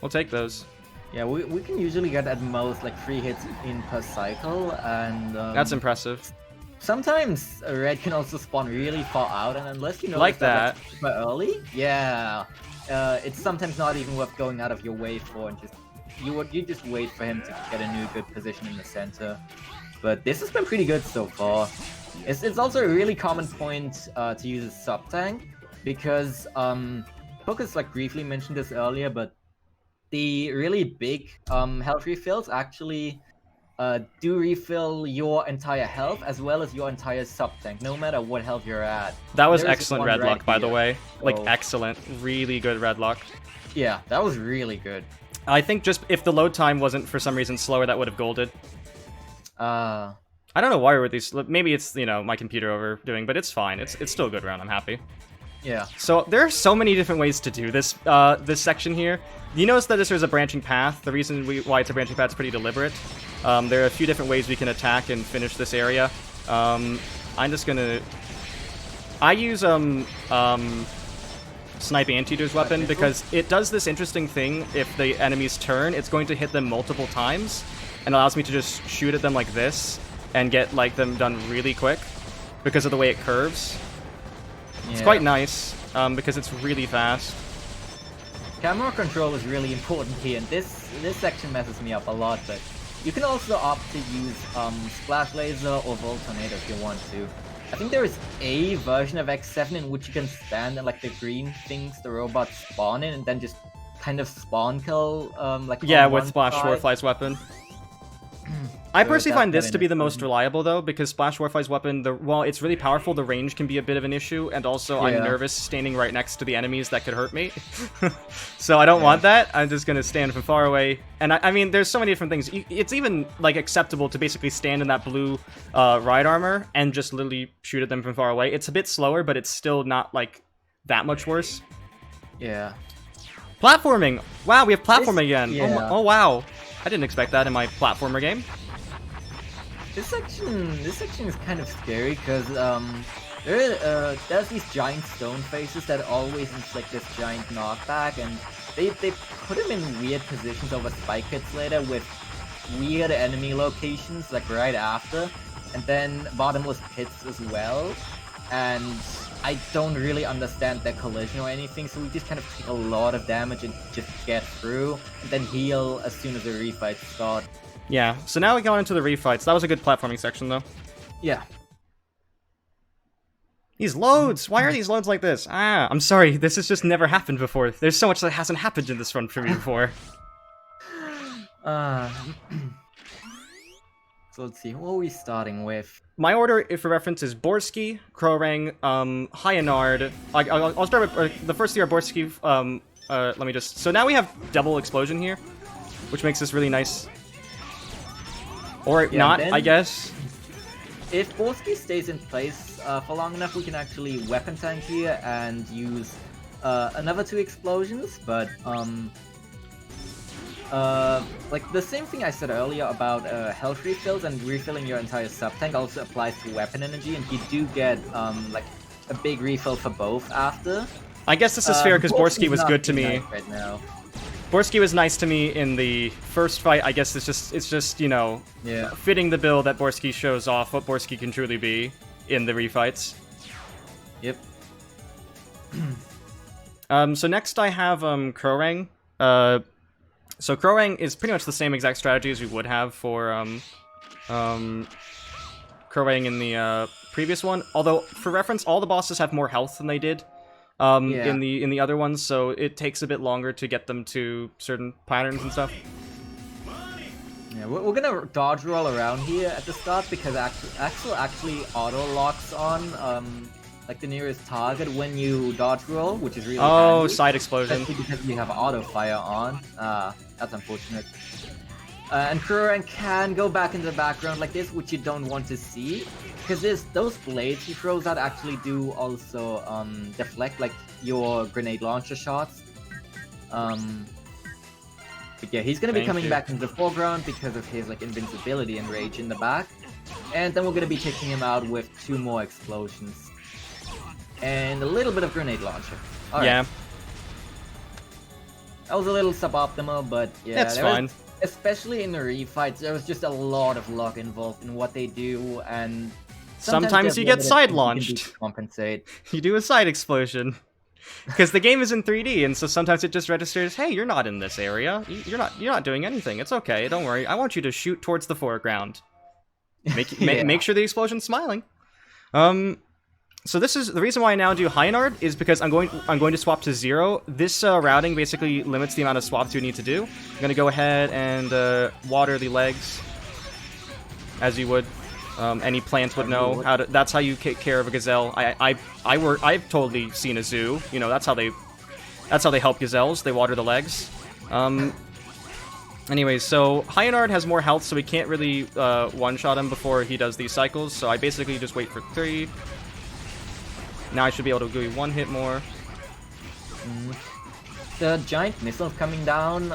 We'll take those. Yeah, we can usually get at most like 3 hits in per cycle, and that's impressive. Sometimes Red can also spawn really far out, and unless you know like that super early, it's sometimes not even worth going out of your way for, and you just wait for him to get a new good position in the center. But this has been pretty good so far. It's also a really common point to use a sub-tank, because Focus like briefly mentioned this earlier, but the really big health refills actually do refill your entire health as well as your entire sub tank, no matter what health you're at. That was There's excellent one red right luck, by the here. way. Like, So- excellent. Really good red luck. Yeah, that was really good. I think just if the load time wasn't for some reason slower, that would have golded. Uh, I don't know why we're these. Maybe it's, you know, my computer overdoing, but it's fine. It's still a good round. I'm happy. yeah. So there are so many different ways to do this this section here. You notice that this is a branching path. The reason why it's a branching path is pretty deliberate. There are a few different ways we can attack and finish this area. I'm just gonna... I use Snipe Anteater's weapon because it does this interesting thing. If the enemies turn, it's going to hit them multiple times and allows me to just shoot at them like this and get like them done really quick because of the way it curves. It's quite nice because it's really fast. Camera control is really important here, and this section messes me up a lot, but you can also opt to use Splash Laser or Volt Tornado if you want to. I think there is a version of X7 in which you can stand and like the green things the robots spawn in and then just kind of spawn kill like Yeah, on with one Splash side. Warfly's weapon. I So personally that's find this kinda to be the most interesting. reliable, though, because Splash Warfly's weapon, while it's really powerful, the range can be a bit of an issue, and also I'm Yeah. nervous standing right next to the enemies that could hurt me. So I don't want that. I'm just going to stand from far away. And I mean, there's so many different things. It's even, like, acceptable to basically stand in that blue ride armor and just literally shoot at them from far away. It's a bit slower, but it's still not, like, that much worse. Yeah. Platforming! Wow, we have platforming again. yeah. Oh, wow. I didn't expect that in my platformer game. This section is kind of scary because there's these giant stone faces that always inflict this giant knockback, and they put them in weird positions over spike hits later with weird enemy locations like right after, and then bottomless pits as well. And I don't really understand their collision or anything, so we just kind of take a lot of damage and just get through, and then heal as soon as the refights start. Yeah, so now we go into the refights. That was a good platforming section, though. Yeah. These loads! Why are these loads like this? Ah, I'm sorry, this has just never happened before. There's so much that hasn't happened in this run for me before. So let's see, what are we starting with? My order, if for reference, is Borsky, Krorang, Hyanard. I'll start with the first three are Borsky. Let me just... So now we have double explosion here, which makes this really nice. Or Yeah, not, then- I guess. If Borsky stays in place for long enough, we can actually weapon tank here and use another 2 explosions, but like the same thing I said earlier about health refills and refilling your entire sub-tank also applies to weapon energy, and you do get like a big refill for both after. I guess this is fair because Borsky Borsky's was not good to being me. nice right now. Borsky was nice to me in the first fight. I guess it's just, you know, Yeah. fitting the bill that Borsky shows off what Borsky can truly be in the refights. Yep. So next I have Krorang. So Krorang is pretty much the same exact strategy as we would have for Krorang in the previous one. Although for reference, all the bosses have more health than they did in the other ones, so it takes a bit longer to get them to certain patterns and stuff. Yeah, we're gonna dodge roll around here at the start because Axel actually auto locks on like the nearest target when you dodge roll, which is really Oh, handy, side explosion. especially because you have auto fire on. That's unfortunate. And Krurang can go back into the background like this, which you don't want to see, because those blades he throws out actually do also deflect like your grenade launcher shots. But yeah, he's gonna be Thank coming you. back into the foreground because of his like invincibility and rage in the back, and then we're gonna be taking him out with 2 more explosions and a little bit of grenade launcher. All right. Yeah, That was a little suboptimal, but yeah, that's there was- fine. especially in the refights, there was just a lot of luck involved in what they do, and Sometimes there's you get limited side things you can do launched. to compensate. You do a side explosion. Because the game is in 3D, and so sometimes it just registers, hey, you're not in this area. You're not doing anything. It's okay. Don't worry. I want you to shoot towards the foreground. Yeah. Make sure the explosion's smiling. So this is the reason why I now do Hynard is because I'm going to swap to 0. This routing basically limits the amount of swaps you need to do. I'm going to go ahead and water the legs. as you would. Any plant would know how to. That's how you take care of a gazelle. I've totally seen a zoo. You know, that's how they help gazelles. They water the legs. Anyways, so Hyanard has more health, so we can't really one-shot him before he does these cycles. So I basically just wait for 3. Now I should be able to do 1 hit more. The giant missiles coming down,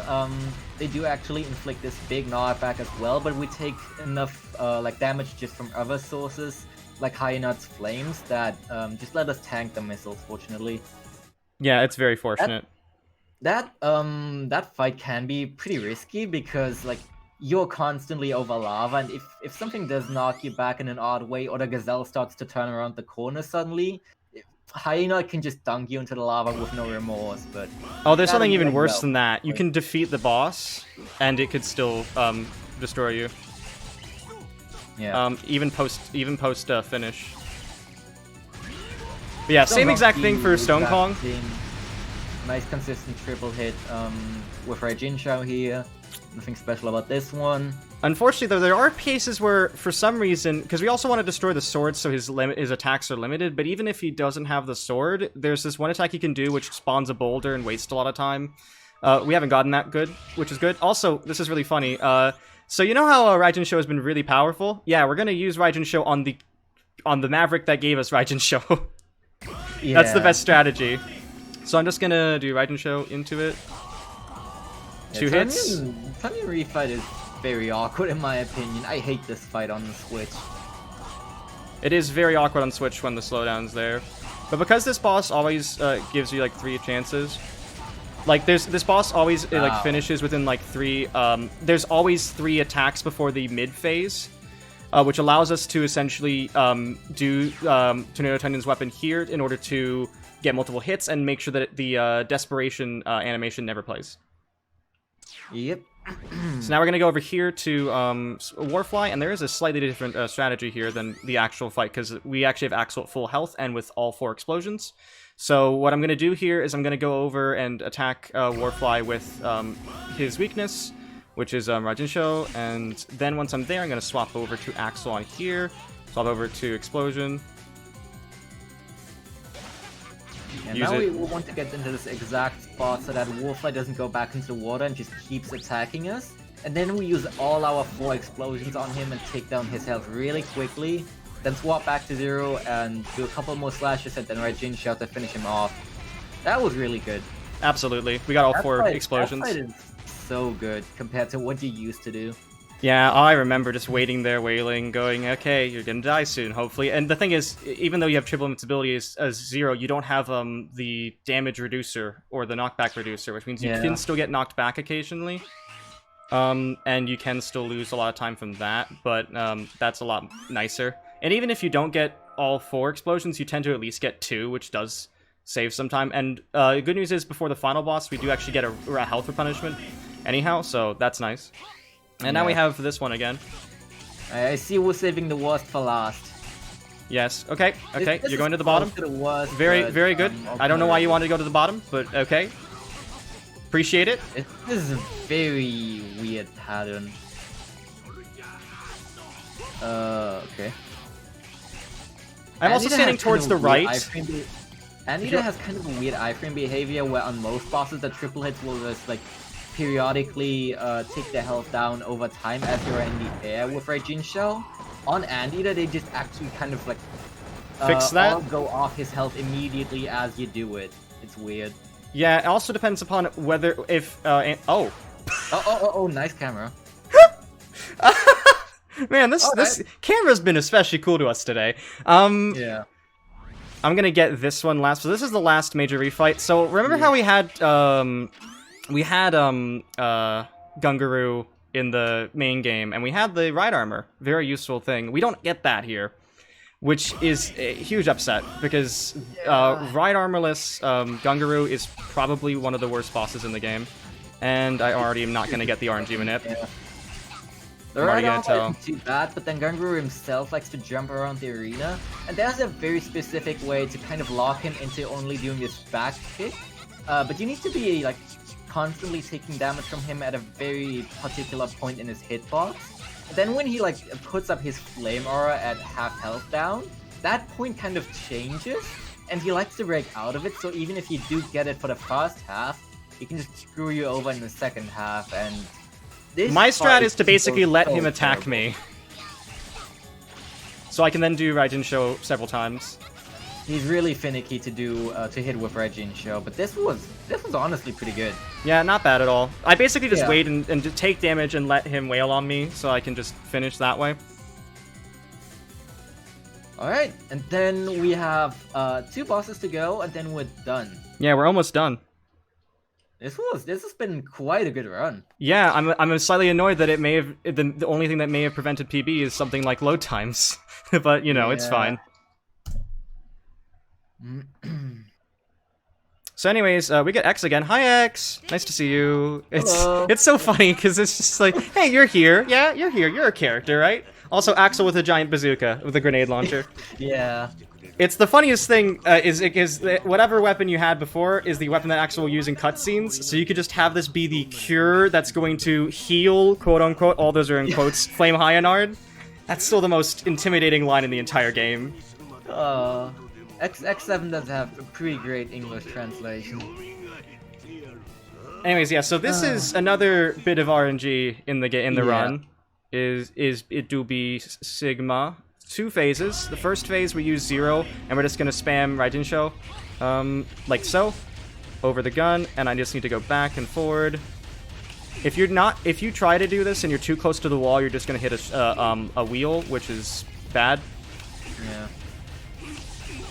they do actually inflict this big knockback as well, but we take enough like damage just from other sources, like Hyanard's flames, that just let us tank the missiles, fortunately. Yeah, it's very fortunate. That fight can be pretty risky because like you're constantly over lava, and if something does knock you back in an odd way, or the gazelle starts to turn around the corner suddenly, Hyanard can just dunk you into the lava with no remorse. But oh, there's something even worse than that. You can defeat the boss, and it could still destroy you. Yeah. Even post finish. But yeah, same exact thing for Stone Kong. Nice consistent triple hit with Raijin Shao here. Nothing special about this one. Unfortunately, though, there are cases where, for some reason, because we also want to destroy the sword, so his attacks are limited. But even if he doesn't have the sword, there's this one attack he can do which spawns a boulder and wastes a lot of time. We haven't gotten that good, which is good. Also, this is really funny. So you know how Raijin Shou has been really powerful? Yeah, we're gonna use Raijin Shou on the Maverick that gave us Raijin Shou. Yeah. That's the best strategy. So I'm just gonna do Raijin Shou into it. Yeah, 2 hits. Tanyan refight is very awkward in my opinion. I hate this fight on the Switch. It is very awkward on Switch when the slowdown's there. But because this boss always gives you like 3 chances, like this boss always like finishes within like 3. There's always 3 attacks before the mid phase, which allows us to essentially do Tornado Tanyan's weapon here in order to get multiple hits and make sure that the desperation animation never plays. Yep. So now we're going to go over here to Warfly, and there is a slightly different strategy here than the actual fight, because we actually have Axel at full health and with all 4 explosions. So what I'm going to do here is I'm going to go over and attack Warfly with his weakness, which is Raijin Shou, and then once I'm there, I'm going to swap over to Axel on here, swap over to Explosion. And now we want to get into this exact spot so that Warfly doesn't go back into the water and just keeps attacking us. And then we use all our 4 explosions on him and take down his health really quickly. Then swap back to 0 and do a couple more slashes and then Raijin Shou to finish him off. That was really good. Absolutely. We got all 4 explosions. That fight is so good compared to what you used to do. Yeah, I remember just waiting there, wailing, going, okay, you're gonna die soon, hopefully. And the thing is, even though you have triple invincibility as 0, you don't have the damage reducer or the knockback reducer, which means you can still get knocked back occasionally. And you can still lose a lot of time from that, but that's a lot nicer. And even if you don't get all 4 explosions, you tend to at least get 2, which does save some time. And the good news is, before the final boss, we do actually get a health replenishment anyhow, so that's nice. And now we have this one again. I see we're saving the worst for last. Yes. Okay. Okay. This you're going to the bottom. Very good. Okay. I don't know why you wanted to go to the bottom, but okay. Appreciate it. This is a very weird pattern. Okay. I'm also standing towards the right. Anita has kind of a weird iframe behavior where on most bosses the triple hits will just like periodically take their health down over time as you're in the air with Raijin Shou. On Anita, they just actually kind of like fix that. All go off his health immediately as you do it. It's weird. Yeah, it also depends upon whether oh, nice camera. Man, this camera's been especially cool to us today. Yeah. I'm gonna get this one last. So this is the last major refight. So remember how we had Gungaru in the main game, and we had the ride armor. Very useful thing. We don't get that here, which is a huge upset, because ride armorless Gungaru is probably one of the worst bosses in the game, and I already am not going to get the RNG manip. Yeah. The I'm already ride going to armor tell. isn't too bad, but then Gungaru himself likes to jump around the arena, and there's a very specific way to kind of lock him into only doing this back kick. But you need to be like constantly taking damage from him at a very particular point in his hitbox. then when he like puts up his flame aura at half health down, that point kind of changes, and he likes to break out of it. So even if you do get it for the first half, he can just screw you over in the second half. And this My strat part is to basically let so him attack terrible. me, so I can then do Raijin Show several times. He's really finicky to do to hit with Raijin Show, but this was honestly pretty good. Yeah, not bad at all. I basically just Yeah. wait and just take damage and let him wail on me, so I can just finish that way. All right, and then we have 2 bosses to go, and then we're done. Yeah, we're almost done. This has been quite a good run. Yeah, I'm slightly annoyed that it may have the only thing that may have prevented PB is something like load times, but you know it's Yeah. fine. So anyways, we get X again. Hi X, nice to see you. Hello. It's so funny because it's just like, hey, you're here. Yeah, you're here. You're a character, right? Also, Axel with a giant bazooka with a grenade launcher. Yeah. It's the funniest thing is that whatever weapon you had before is the weapon that Axel will use in cutscenes. So you could just have this be the cure that's going to heal, quote unquote. All those are in quotes. Flame Hyanard. That's still the most intimidating line in the entire game. X7 does have a pretty great English translation. Anyways, yeah. So this is another bit of RNG in the Yeah. run. Is it do be Sigma 2 phases. The first phase we use 0, and we're just gonna spam Raijin Show, like so, over the gun, and I just need to go back and forward. If you try to do this and you're too close to the wall, you're just gonna hit a wheel, which is bad. Yeah.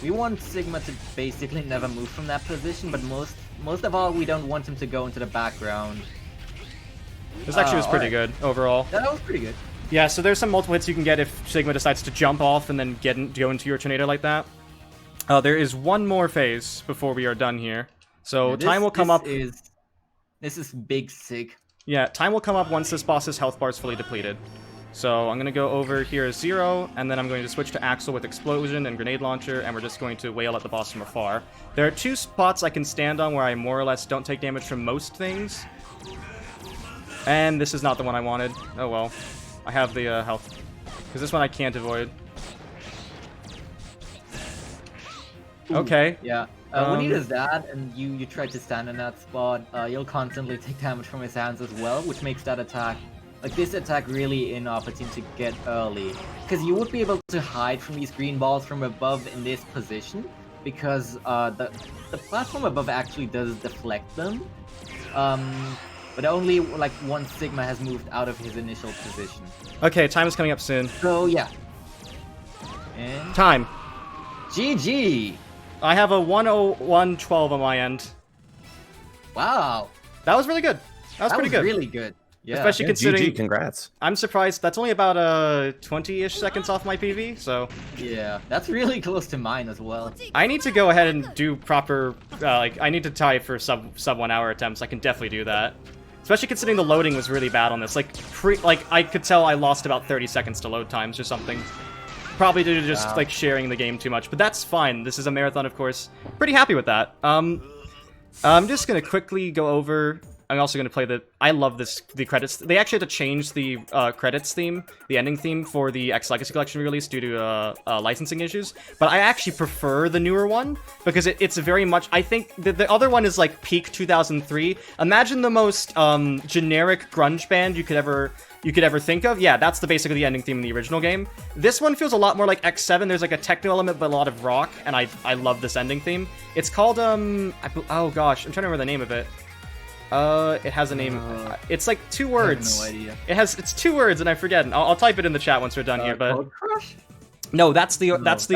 We want Sigma to basically never move from that position, but most of all, we don't want him to go into the background. This actually was pretty alright. good overall. That was pretty good. Yeah, so there's some multiple hits you can get if Sigma decides to jump off and then go into your tornado like that. There is one more phase before we are done here. So Yeah, time will come up. This is big Sig. Yeah, time will come up once this boss's health bar is fully depleted. So I'm going to go over here as 0, and then I'm going to switch to Axel with Explosion and Grenade Launcher, and we're just going to wail at the boss from afar. There are 2 spots I can stand on where I more or less don't take damage from most things. And this is not the one I wanted. Oh well. I have the health. Because this one I can't avoid. Okay. Yeah. When he does that, and you try to stand in that spot, you'll constantly take damage from his hands as well, which makes that attack, like this attack, really inopportune to get early. Because you would be able to hide from these green balls from above in this position, because the platform above actually does deflect them. But only like one Sigma has moved out of his initial position. Okay, time is coming up soon. So yeah. And Time. GG! I have a 101.12 on my end. Wow. That was really good. That was pretty good. Really good. Yeah. Especially Yeah, considering GG, congrats. I'm surprised that's only about 20-ish seconds off my PV, so Yeah, that's really close to mine as well. I need to go ahead and do proper like I need to tie for sub 1 hour attempts. I can definitely do that. Especially considering the loading was really bad on this. Like I could tell I lost about 30 seconds to load times or something. Probably due to just Wow. like sharing the game too much, but that's fine. This is a marathon, of course. Pretty happy with that. I'm just gonna quickly go over. I'm also gonna play I love the credits. They actually had to change the credits theme, the ending theme for the X Legacy Collection release due to licensing issues. But I actually prefer the newer one because it's very much. I think the other one is like peak 2003. Imagine the most generic grunge band you could ever think of. Yeah, that's basically the ending theme in the original game. This one feels a lot more like X7. There's like a techno element, but a lot of rock, and I love this ending theme. It's called oh gosh, I'm trying to remember the name of it. It has a name. It's like 2 words. I have no idea. It's 2 words, and I forget. I'll type it in the chat once we're done here. But Code Crush? no, that's the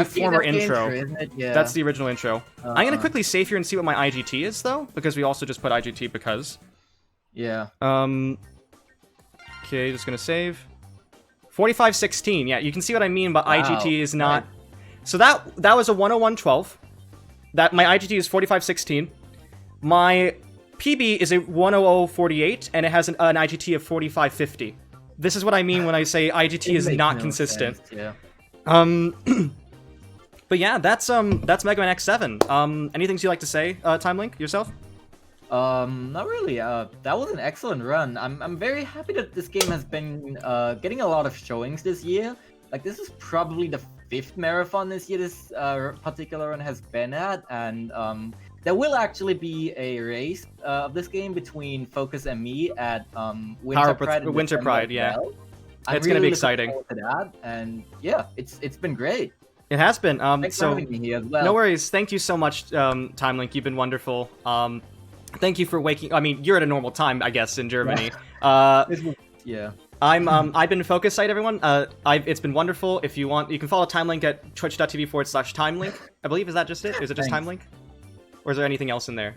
former the intro. isn't it? Yeah. That's the original intro. I'm gonna quickly save here and see what my IGT is though, because we also just put IGT because. Yeah. Okay, just gonna save. 4516. Yeah, you can see what I mean. But Wow. IGT is not. Right. So that was a 101.12. That my IGT is 4516. My PB is a 100.48, and it has an IGT of 4550. This is what I mean when I say IGT It is makes not no consistent. sense, yeah. But yeah, that's Mega Man X7. Anything you'd like to say, Time Link, yourself? Not really. That was an excellent run. I'm very happy that this game has been getting a lot of showings this year. Like, this is probably the 5th marathon this year this particular run has been at, and there will actually be a race of this game between Focus and me at Winter Pride. in Winter December Pride, as yeah. well. It's gonna be looking exciting. forward to that, and yeah, it's been great. It has been. Thanks for So having me here as well. no worries. Thank you so much, Timelink. You've been wonderful. Thank you for waking. I mean, you're at a normal time, I guess, in Germany. Yeah. I've been FocusSight, everyone. It's been wonderful. If you want, you can follow Timelink at twitch.tv/Timelink. I believe, is that just it? Is it just Thanks. Timelink? Or is there anything else in there?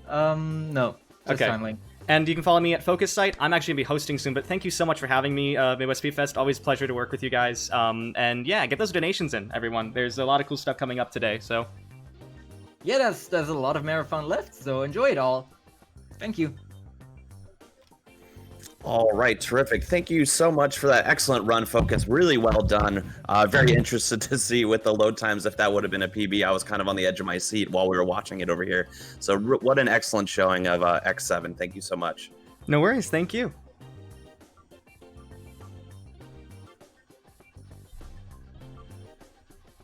No. Just Okay. Timelink. And you can follow me at FocusSight. I'm actually going to be hosting soon, but thank you so much for having me, Midwest Speed Fest. Always a pleasure to work with you guys. And yeah, get those donations in, everyone. There's a lot of cool stuff coming up today, so... Yeah, there's a lot of marathon left, so enjoy it all. Thank you. All right, terrific. Thank you so much for that excellent run, Focus. Really well done. Very interested to see with the load times if that would have been a PB. I was kind of on the edge of my seat while we were watching it over here. So what an excellent showing of X7. Thank you so much. No worries, thank you.